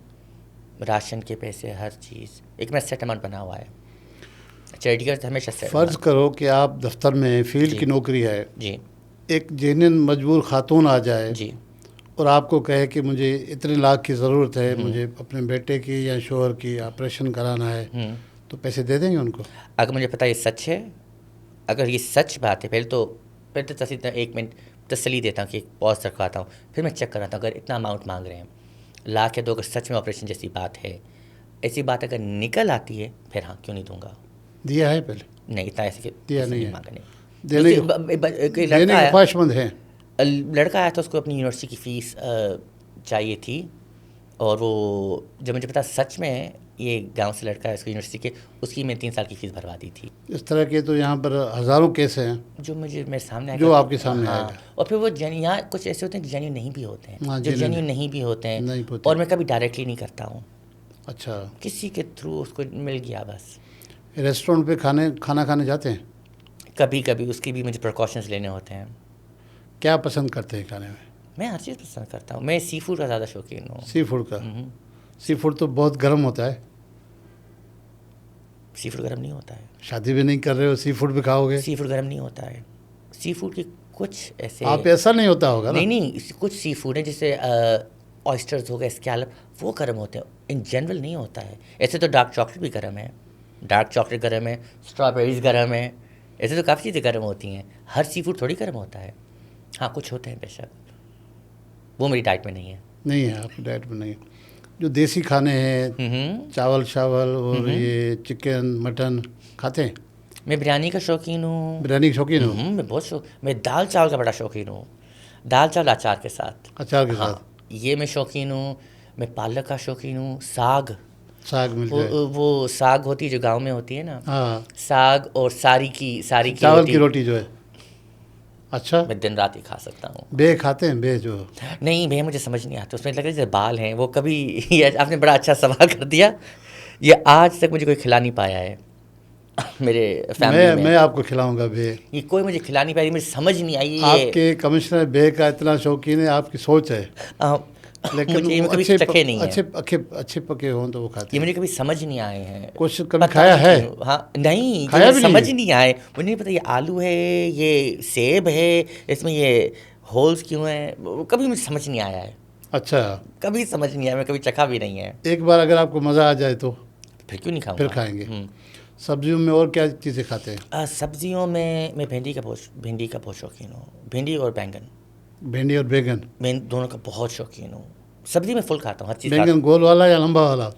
راشن کے پیسے, ہر چیز ایک میں سیٹ اماؤنٹ بنا ہوا ہے. چیریٹی کا ہمیشہ سیٹ. فرض کرو کہ آپ دفتر میں فیلڈ کی نوکری ہے, جی, ایک جینن مجبور خاتون آ جائے جی, اور آپ کو کہے کہ مجھے اتنے لاکھ کی ضرورت ہے, مجھے اپنے بیٹے کی یا شوہر کی آپریشن کرانا ہے, تو پیسے دے دیں گے ان کو؟ اگر مجھے پتہ یہ سچ ہے, اگر یہ سچ بات ہے, پہلے تو ایک منٹ تسلی دیتا ہوں کہ ایک پاز رکھواتا ہوں, پھر میں چیک کراتا ہوں. اگر اتنا اماؤنٹ مانگ رہے ہیں, لاکھ یا دو, اگر سچ میں آپریشن جیسی بات ہے, ایسی بات اگر نکل آتی ہے, پھر ہاں کیوں نہیں دوں گا. دیا ہے پہلے؟ نہیں, اتنا ایسے دیا نہیں ہے, مانگا نہیں. دینے کے خواہش مند ہیں. لڑکا آیا تھا, اس کو اپنی یونیورسٹی کی فیس چاہیے تھی, اور وہ جب مجھے پتا سچ میں یہ گاؤں سے لڑکا ہے, اس کی یونیورسٹی کے, اس کی میں 3 سال کی فیس بھروا دی تھی. اس طرح کے تو یہاں پر ہزاروں کیس ہیں جو میرے سامنے آئے, جو آپ کے سامنے آئے گا. اور پھر وہ یہاں کچھ ایسے ہوتے ہیں جینیون نہیں بھی ہوتے ہیں, جو جینیون نہیں بھی ہوتے ہیں, ہوتے. اور میں کبھی ڈائریکٹلی نہیں کرتا ہوں. اچھا, کسی کے تھرو اس کو مل گیا بس. ریسٹورینٹ پہ کھانا کھانے جاتے ہیں؟ کبھی کبھی, اس کی بھی مجھے پریکاشنز لینے ہوتے ہیں. کیا پسند کرتے ہیں کھانے میں؟ میں ہر چیز پسند کرتا ہوں. میں سی فوڈ کا زیادہ شوقین ہوں. سی فوڈ کا؟ سی فوڈ تو بہت گرم ہوتا ہے. سی فوڈ گرم نہیں ہوتا ہے. شادی بھی نہیں کر رہے ہو, سی فوڈ بھی کھاؤ گے؟ سی فوڈ گرم نہیں ہوتا ہے. سی فوڈ کی کچھ ایسے, آپ ایسا نہیں ہوتا ہوگا نا؟ نہیں, کچھ سی فوڈ ہیں جیسے آئسٹرز ہو گئے, اسکیلپ, وہ گرم ہوتے ہیں. ان جنرل نہیں ہوتا ہے. ایسے تو ڈارک چاکلیٹ بھی گرم ہے, ڈارک چاکلیٹ گرم ہے, اسٹرابیریز گرم ہے, ایسے تو کافی چیزیں گرم ہوتی ہیں. ہر سی فوڈ تھوڑی گرم ہوتا ہے. ہاں, کچھ ہوتے ہیں بے شک. وہ میری ڈائٹ میں نہیں ہے. نہیں ہے آپ کی ڈائٹ میں نہیں ہے. جو دیسی کھانے ہیں چاول شاول اور یہ چکن مٹن کھاتے ہیں؟ میں بریانی کا شوقین ہوں. بریانی کے شوقین ہو؟ میں بہت میں دال چاول کا بڑا شوقین ہوں. دال چاول اچار کے ساتھ. اچار کے ساتھ یہ میں شوقین ہوں. میں پالک کا شوقین ہوں. ساگ مل جائے. وہ ساگ ہوتی ہے جو گاؤں میں ہوتی ہے نا. ہاں ساگ اور ساری کی چاول کی روٹی جو ہے. اچھا میں دن رات ہی کھا سکتا ہوں. بے کھاتے ہیں؟ بے جو نہیں بے مجھے سمجھ نہیں آتا. اس میں لگ رہا ہے جیسے بال ہیں وہ کبھی. آپ نے بڑا اچھا سوال کر دیا. یہ آج تک مجھے کوئی کھلا نہیں پایا ہے میرے فیملی میں آپ کو کھلاؤں گا بے. یہ کوئی مجھے کھلا نہیں پائی. مجھے سمجھ نہیں آئی. آپ کے کمشنر بے کا اتنا شوقین ہے آپ کی سوچ ہے. لیکن وہ اچھے پکے ہوں تو وہ کھاتے ہیں. یہ مجھے کبھی سمجھ نہیں آئے ہیں. کچھ کبھی کھایا ہے؟ ہاں نہیں کھایا بھی سمجھ نہیں آئے. مجھے نہیں پتا یہ آلو ہے یہ سیب ہے اس میں یہ ہولز کیوں ہیں. کبھی مجھے سمجھ نہیں آیا ہے. اچھا کبھی سمجھ نہیں آیا. میں کبھی چکھا بھی نہیں ہے. ایک بار اگر آپ کو مزہ آ جائے تو پھر کیوں نہیں کھاؤں؟ پھر کھائیں گے. سبزیوں میں اور کیا چیزیں کھاتے ہیں؟ سبزیوں میں بھنڈی کا بہت شوقین ہوں. بھنڈی اور بینگن. بھنڈی اور بیگن میں دونوں کا بہت شوقین ہوں. سبزی میں فل کھاتا ہوں ہر چیز. بیگن گول والا یا لمبا والا؟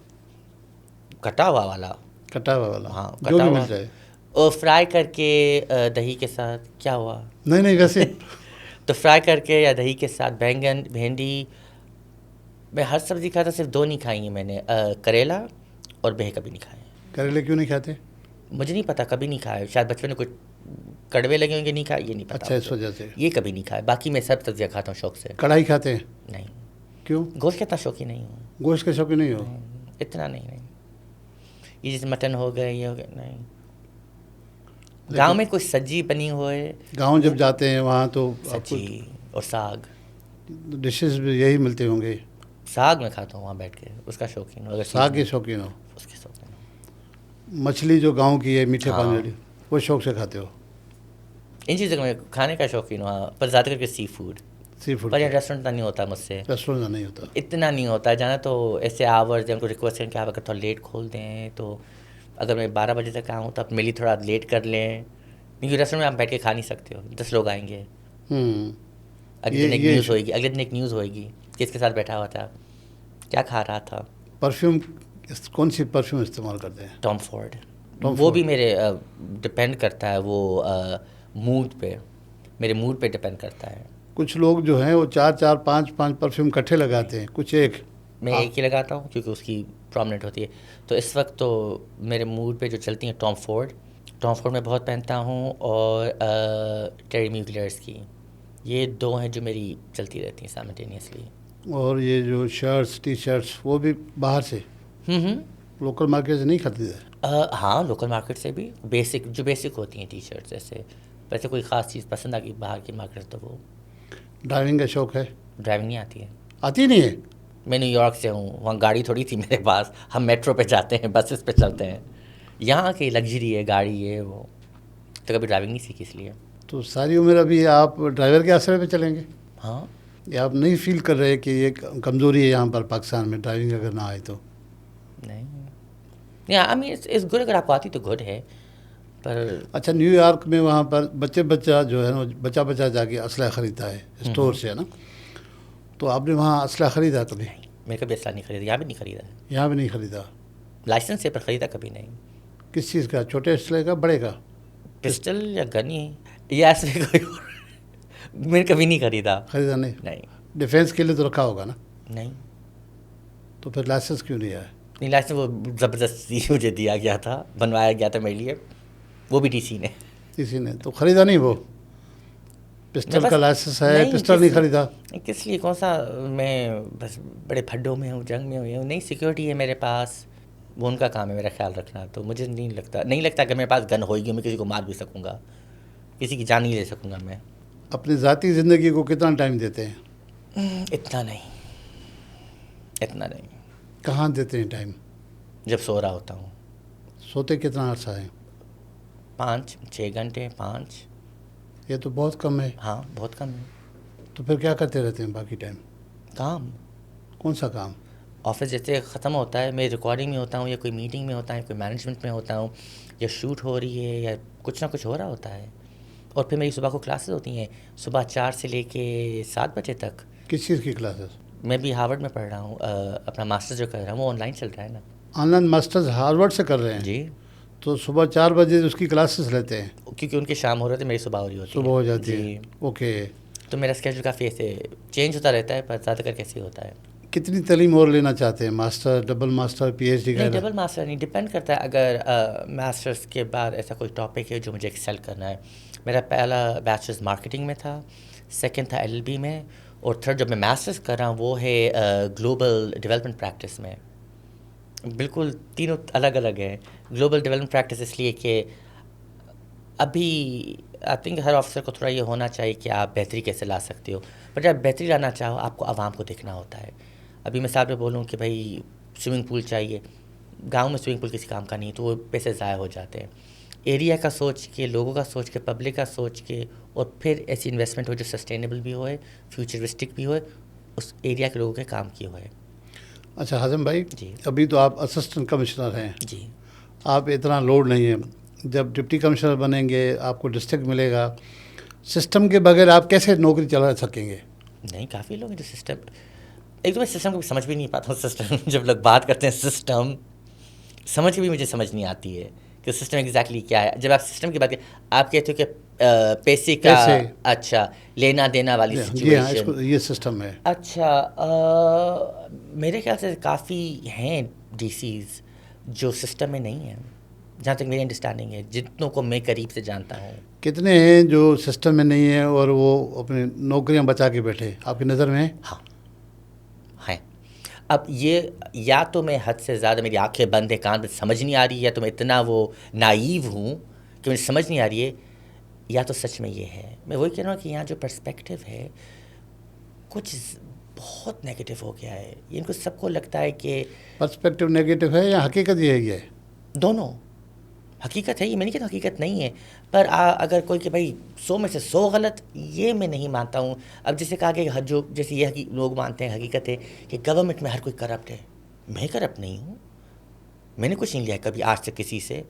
کٹا ہوا والا. کٹا ہوا والا. ہاں جو بھی مل جائے. اور فرائی کر کے دہی کے ساتھ. کیا ہوا؟ نہیں ویسے تو فرائی کر کے یا دہی کے ساتھ بینگن بھنڈی. میں ہر سبزی کھاتا. صرف 2 نہیں کھائی ہیں میں نے. کریلا اور بہے کبھی نہیں کھائے. کریلے کیوں نہیں کھاتے؟ مجھے نہیں پتا. کبھی نہیں کھائے. شاید بچپن میں کچھ کڑوے لگے ہوں گے نہیں کھائے. یہ نہیں پتا. اچھا اس وجہ سے یہ کبھی نہیں کھائے. باقی میں سب سبزیاں کھاتا ہوں شوق سے. کڑھائی کھاتے ہیں؟ نہیں. کیوں؟ گوشت کا اتنا شوقین نہیں ہوں. گوشت کے شوقین نہیں ہو؟ اتنا نہیں. یہ جیسے مٹن ہو گئے یہ ہو گئے نہیں. گاؤں میں کچھ سبزی بنی ہوئے. گاؤں جب جاتے ہیں وہاں تو سبزی اور ساگ ڈشز بھی یہی ملتے ہوں گے. ساگ میں کھاتا ہوں وہاں بیٹھ کے. اس کا شوقین ہوں. اگر ساگ کے شوقین ہو؟ اس کے شوقین ہوں. مچھلی جو گاؤں کی ہے میٹھے پانی والی وہ شوق سے کھاتے ہو؟ ان چیزوں میں کھانے کا شوقین ہوں. ہاں پر زیادہ کر کے سی فوڈ. پر یہ ریسٹورینٹ نہیں ہوتا مجھ سے. ریسٹورینٹ نہیں ہوتا. اتنا نہیں ہوتا ہے. جانا تو ایسے آورز ان کو ریکویسٹ کریں کہ آپ اگر تھوڑا لیٹ کھول دیں تو اگر میں 12 بجے تک آؤں تو آپ میری تھوڑا لیٹ کر لیں. کیونکہ ریسٹورینٹ میں آپ بیٹھ کے کھا نہیں سکتے ہو. 10 لوگ آئیں گے. اگلے دن ایک نیوز ہوئے گی. اگلے دن ایک نیوز ہوئے گی کہ اس کے ساتھ بیٹھا ہوا تھا کیا کھا رہا تھا. پرفیوم کون سی پرفیوم استعمال کرتے ہیں؟ Tom Ford. وہ بھی میرے ڈپینڈ کرتا ہے وہ موڈ پہ. میرے موڈ پہ ڈپینڈ کرتا ہے. کچھ لوگ جو ہیں وہ 4 5 پرفیوم کٹھے لگاتے ہیں. کچھ ایک میں ایک ہی لگاتا ہوں کیونکہ اس کی پرومننٹ ہوتی ہے. تو اس وقت تو میرے موڈ پہ جو چلتی ہیں ٹام فورڈ میں بہت پہنتا ہوں. اور ٹیری میولرز کی. یہ 2 ہیں جو میری چلتی رہتی ہیں سائملٹینیسلی. اور یہ جو شرٹس ٹی شرٹس وہ بھی باہر سے لوکل مارکیٹ سے نہیں خریدتے؟ ہاں لوکل مارکیٹ سے بھی. بیسک ہوتی ہیں ٹی شرٹس. ایسے ویسے کوئی خاص چیز پسند آ گئی باہر کی مارکیٹ تو وہ. ڈرائیونگ کا شوق ہے؟ ڈرائیونگ نہیں آتی ہے. آتی نہیں ہے؟ میں نیو یارک سے ہوں. وہاں گاڑی تھوڑی تھی میرے پاس. ہم میٹرو پہ جاتے ہیں بسز پہ چلتے ہیں. یہاں کی لگژری ہے گاڑی ہے وہ. تو کبھی ڈرائیونگ نہیں سیکھی اس لیے. تو ساری عمر ابھی آپ ڈرائیور کے آسرے پہ چلیں گے؟ ہاں. یا آپ نہیں فیل کر رہے کہ یہ کمزوری ہے یہاں پر پاکستان میں ڈرائیونگ اگر نہ آئے تو؟ نہیں. اس گڈ. اگر آپ کو آتی تو گڈ ہے. پر اچھا نیو یارک میں وہاں پر بچہ جو ہے نا بچہ جا کے اسلحہ خریدتا ہے اسٹور سے ہے نا. تو آپ نے وہاں اسلحہ خریدا کبھی؟ میں کبھی اسلحہ نہیں خریدا. یہاں بھی نہیں خریدا. یہاں بھی نہیں خریدا؟ لائسنس سے پر خریدا کبھی نہیں. کس چیز کا؟ چھوٹے اسلحے کا بڑے کا؟ پسٹل یا گن ہی یا ایسے کوئی میں نے کبھی نہیں خریدا. خریدا نہیں؟ ڈیفینس کے لیے تو رکھا ہوگا نا؟ نہیں. تو پھر لائسنس کیوں نہیں آیا؟ نہیں لائسنس وہ زبردستی مجھے دیا گیا تھا. بنوایا گیا تھا میرے لیے. وہ بھی ڈی سی نے. تو خریدا نہیں. وہ پسٹل کا لائسنس ہے پسٹل نہیں خریدا؟ کس لیے؟ کون سا؟ میں بس بڑے پھڈوں میں ہوں جنگ میں ہوں. نہیں سیکورٹی ہے میرے پاس. وہ ان کا کام ہے میرا خیال رکھنا. تو مجھے نہیں لگتا کہ میرے پاس گن ہوئے گی میں کسی کو مار بھی سکوں گا. کسی کی جان نہیں لے سکوں گا میں. اپنی ذاتی زندگی کو کتنا ٹائم دیتے ہیں؟ اتنا نہیں. کہاں دیتے ہیں ٹائم؟ جب سو رہا ہوتا ہوں. سوتے کتنا عرصہ ہے؟ 5-6 گھنٹے. 5. یہ تو بہت کم ہے. ہاں بہت کم ہے. تو پھر کیا کرتے رہتے ہیں باقی ٹائم؟ کام. کون سا کام؟ آفس جیسے ختم ہوتا ہے میں ریکارڈنگ میں ہوتا ہوں یا کوئی میٹنگ میں ہوتا ہے کوئی مینجمنٹ میں ہوتا ہوں یا شوٹ ہو رہی ہے یا کچھ نہ کچھ ہو رہا ہوتا ہے. اور پھر میری صبح کو کلاسز ہوتی ہیں صبح 4 سے لے کے 7 بجے تک. کس چیز کی کلاسز؟ میں بھی ہارورڈ میں پڑھ رہا ہوں، اپنا ماسٹر جو کر رہا ہوں وہ آن لائن چل رہا ہے نا. آن لائن ماسٹرز ہارورڈ سے کر رہے ہیں؟ جی. تو صبح 4 بجے اس کی کلاسز لیتے ہیں؟ کیونکہ ان کی شام ہو رہی ہے، میری صبح ہو رہی ہوتی ہے. صبح ہو جاتی ہے. اوکے. تو میرا اسکیجول کافی ایسے چینج ہوتا رہتا ہے، پر زیادہ کر کیسے ہوتا ہے. کتنی تعلیم اور لینا چاہتے ہیں؟ Master, double master, P H D? نہیں، ڈبل ماسٹر نہیں، ڈپینڈ کرتا ہے. اگر ماسٹرس کے بعد ایسا کوئی ٹاپک ہے جو مجھے ایکسیل کرنا ہے. میرا پہلا بیچلرز مارکیٹنگ میں تھا، سیکنڈ تھا LLB میں، اور تھرڈ جب میں ماسٹرس کر رہا ہوں وہ ہے گلوبل ڈیولپمنٹ پریکٹس میں. بالکل تینوں الگ الگ ہیں. گلوبل ڈیولپمنٹ پریکٹس اس لیے کہ ابھی آئی تھنک ہر آفیسر کو تھوڑا یہ ہونا چاہیے کہ آپ بہتری کیسے لا سکتے ہو. پر جب بہتری لانا چاہو آپ کو عوام کو دیکھنا ہوتا ہے. ابھی مثال میں بولوں کہ بھائی سوئمنگ پول چاہیے، گاؤں میں سوئمنگ پول کسی کام کا نہیں، تو وہ پیسے ضائع ہو جاتے ہیں. ایریا کا سوچ کے، لوگوں کا سوچ کے، پبلک کا سوچ کے، اور پھر ایسی انویسٹمنٹ ہو جو سسٹینیبل بھی ہوئے، فیوچرسٹک بھی ہوئے، اس ایریا کے لوگوں کے کام کیے ہوئے. اچھا حازم بھائی، جی. ابھی تو آپ اسسٹنٹ کمشنر ہیں. جی. آپ اتنا لوڈ نہیں ہے. جب ڈپٹی کمشنر بنیں گے آپ کو ڈسٹرکٹ ملے گا، سسٹم کے بغیر آپ کیسے نوکری چلا سکیں گے؟ نہیں، کافی لوگ ہیں جو سسٹم، ایک تو میں سسٹم کو سمجھ بھی نہیں پاتا ہوں. سسٹم جب لوگ بات کرتے ہیں سسٹم، سمجھ بھی مجھے سمجھ نہیں آتی ہے کہ سسٹم ایگزیکٹلی کیا ہے. جب آپ سسٹم کی بات کریں، آپ کہتے ہو کہ پیسے کا، اچھا لینا دینا والی سچویشن، یہ سسٹم ہے. اچھا میرے خیال سے کافی ہیں DCs جو سسٹم میں نہیں ہیں، جہاں تک میری انڈرسٹینڈنگ ہے، جتنوں کو میں قریب سے جانتا ہوں. کتنے ہیں جو سسٹم میں نہیں ہیں اور وہ اپنی نوکریاں بچا کے بیٹھے آپ کی نظر میں ہیں؟ ہاں ہیں. اب یہ یا تو میں حد سے زیادہ، میری آنکھیں بند ہیں، کان بند، سمجھ نہیں آ رہی ہے، تو میں اتنا وہ نائیو ہوں کہ مجھے سمجھ نہیں آ رہی ہے، یا تو سچ میں یہ ہے. میں وہی کہہ رہا ہوں کہ یہاں جو پرسپیکٹیو ہے کچھ بہت نیگیٹو ہو گیا ہے. ان کو سب کو لگتا ہے کہ پرسپیکٹیو نیگیٹو ہے یا حقیقت یہ ہے؟ دونوں حقیقت ہے. یہ میں نہیں کہتا حقیقت نہیں ہے، پر اگر کوئی کہ بھائی 100 میں سے 100 غلط، یہ میں نہیں مانتا ہوں. اب جیسے کہا کہ جو جیسے یہ لوگ مانتے ہیں حقیقت ہے کہ گورنمنٹ میں ہر کوئی کرپٹ ہے. میں کرپٹ نہیں ہوں، میں نے کچھ نہیں لیا کبھی آج تک کسی سے،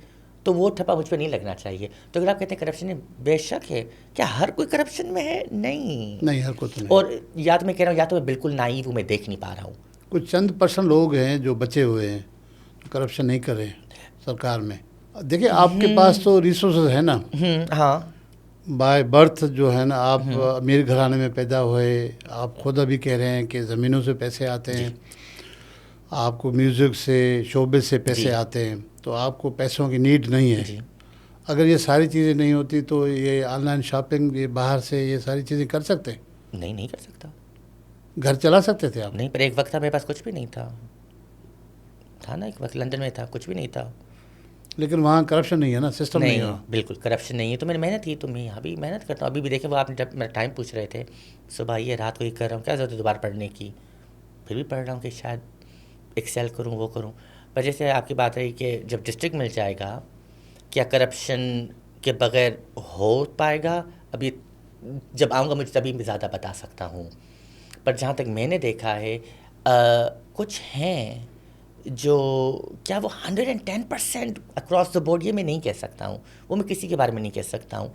تو وہ ٹھپا مجھ پہ نہیں لگنا چاہیے. تو اگر آپ کہتے ہیں کرپشن ہے، بے شک ہے. کیا ہر کوئی کرپشن میں ہے؟ نہیں ہر کوئی تو نہیں. اور یا تو میں کہہ رہا ہوں، یا تو میں بالکل نائیو ہوں، میں دیکھ نہیں پا رہا ہوں. کچھ چند % لوگ ہیں جو بچے ہوئے ہیں، جو کرپشن نہیں کر رہے ہیں سرکار میں. دیکھیں آپ کے پاس تو ریسورسز ہیں نا. ہاں، بائی برتھ جو ہے نا، آپ امیر گھرانے میں پیدا ہوئے. آپ خود ابھی کہہ رہے ہیں کہ زمینوں سے پیسے آتے ہیں، آپ کو میوزک سے، شعبے سے پیسے آتے ہیں، تو آپ کو پیسوں کی نیڈ نہیں ہے. اگر یہ ساری چیزیں نہیں ہوتی تو یہ آن لائن شاپنگ، یہ باہر سے یہ ساری چیزیں کر سکتے؟ نہیں کر سکتا. گھر چلا سکتے تھے آپ؟ نہیں، پر ایک وقت تھا میرے پاس کچھ بھی نہیں تھا نا. ایک وقت لندن میں تھا، کچھ بھی نہیں تھا. لیکن وہاں کرپشن نہیں ہے نا، سسٹم نہیں ہے. بالکل کرپشن نہیں ہے. تو میں نے محنت کی، تو میں یہاں بھی محنت کرتا ہوں. ابھی بھی دیکھیں، وہ آپ نے جب میرا ٹائم پوچھ رہے تھے، صبح یہ رات کو یہ کر رہا ہوں، کیا ضرورت ہے دوبارہ پڑھنے کی؟ پھر بھی پڑھ رہا ہوں کہ شاید ایکسیل کروں، وہ کروں. پر جیسے آپ کی بات رہی کہ جب ڈسٹرکٹ مل جائے گا، کیا کرپشن کے بغیر ہو پائے گا؟ ابھی جب آؤں گا مجھے تبھی میں زیادہ بتا سکتا ہوں. پر جہاں تک میں نے دیکھا ہے، کچھ ہیں جو کیا وہ 110% اکراس دا بورڈ، یہ میں نہیں کہہ سکتا ہوں، وہ میں کسی کے بارے میں نہیں کہہ سکتا ہوں.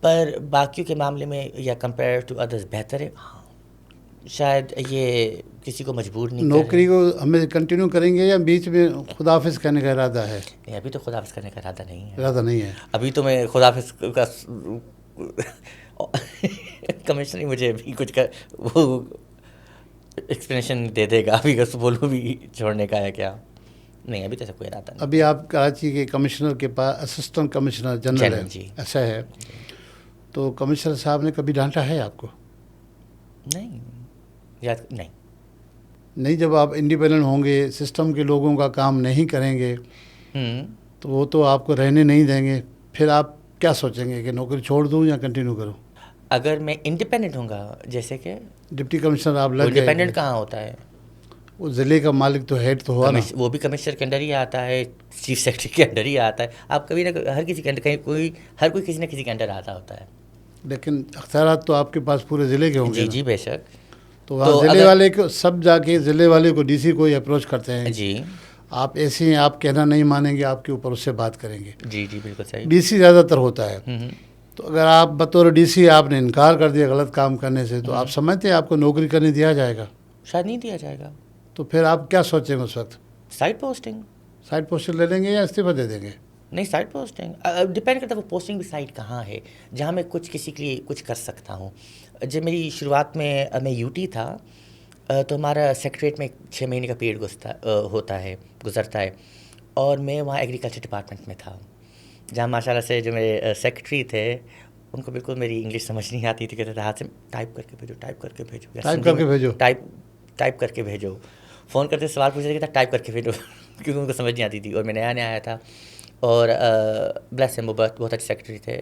پر باقیوں کے معاملے میں یا کمپیئر ٹو ادرس بہتر ہے. ہاں شاید یہ کسی کو مجبور نہیں. نوکری کو ہمیں کنٹینیو کریں گے یا بیچ میں خداحافظ کرنے کا ارادہ ہے؟ نہیں، ابھی تو خداحافظ کرنے کا ارادہ نہیں ہے. ارادہ نہیں ہے ابھی تو میں خداحافظ کا کمشنر ہی مجھے ابھی کچھ وہ ایکسپلینیشن دے دے گا. ابھی اگر بولوں بھی چھوڑنے کا ہے کیا؟ نہیں، ابھی تو ایسا کوئی ارادہ نہیں. ابھی آپ کراچی کے کمشنر کے پاس اسسٹنٹ کمشنر جنرل ہے. جی. ایسا ہے. تو کمشنر صاحب نے کبھی ڈانٹا ہے آپ کو؟ نہیں. جب آپ انڈیپینڈنٹ ہوں گے، سسٹم کے لوگوں کا کام نہیں کریں گے تو وہ تو آپ کو رہنے نہیں دیں گے. پھر آپ کیا سوچیں گے کہ نوکری چھوڑ دوں یا کنٹینیو کروں؟ اگر میں انڈیپینڈنٹ ہوں گا، جیسے کہ ڈپٹی کمشنر آپ لگ گئے، انڈیپینڈنٹ کہاں ہوتا ہے؟ وہ ضلع کا مالک تو ہیڈ تو ہوا نا. وہ بھی کمشنر کے انڈر ہی آتا ہے، چیف سیکرٹری کے انڈر ہی آتا ہے. آپ کبھی نہ ہر کسی کے انڈر، ہر کوئی کسی نہ کسی کے انڈر آتا ہوتا ہے. لیکن اختیارات تو آپ کے پاس پورے ضلع کے ہوں گے. جی بے شک. تو وہاں ضلع والے کو سب جا کے ضلع والے کو DC کو ہی اپروچ کرتے ہیں. جی. آپ ایسے ہیں، آپ کہنا نہیں مانیں گے، آپ کے اوپر اس سے بات کریں گے. جی بالکل صحیح. DC زیادہ تر ہوتا ہے. تو اگر آپ بطور ڈی سی آپ نے انکار کر دیا غلط کام کرنے سے تو آپ سمجھتے ہیں آپ کو نوکری کرنے دیا جائے گا؟ شاید نہیں دیا جائے گا. تو پھر آپ کیا سوچیں گے اس وقت؟ Side posting. سائڈ پوسٹ لے لیں گے یا استعفیٰ دے دیں گے؟ نہیں, سائڈ پوسٹنگ ڈپینڈ کرتا ہے وہ پوسٹنگ بھی سائڈ کہاں ہے جہاں میں کچھ کسی کے لیے کچھ کر سکتا ہوں. جب میری شروعات میں یو ٹی تھا تو ہمارا سیکریٹریٹ میں 6 مہینے کا پیریڈ گزرتا ہے اور میں وہاں ایگریکلچر ڈپارٹمنٹ میں تھا, جہاں ماشاء اللہ سے جو میرے سیکریٹری تھے ان کو بالکل میری انگلش سمجھ نہیں آتی تھی, کہتے تھے ہاتھ سے ٹائپ کر کے بھیجو, ٹائپ کر کے بھیجو, ٹائپ کر کے بھیجو. فون کرتے سوال پوچھتے تھے ٹائپ کر کے بھیجو کیونکہ ان کو سمجھ نہیں آتی تھی اور میں نیا آیا تھا. اور بلیس ہم وہ بہت اچھے سیکریٹری تھے.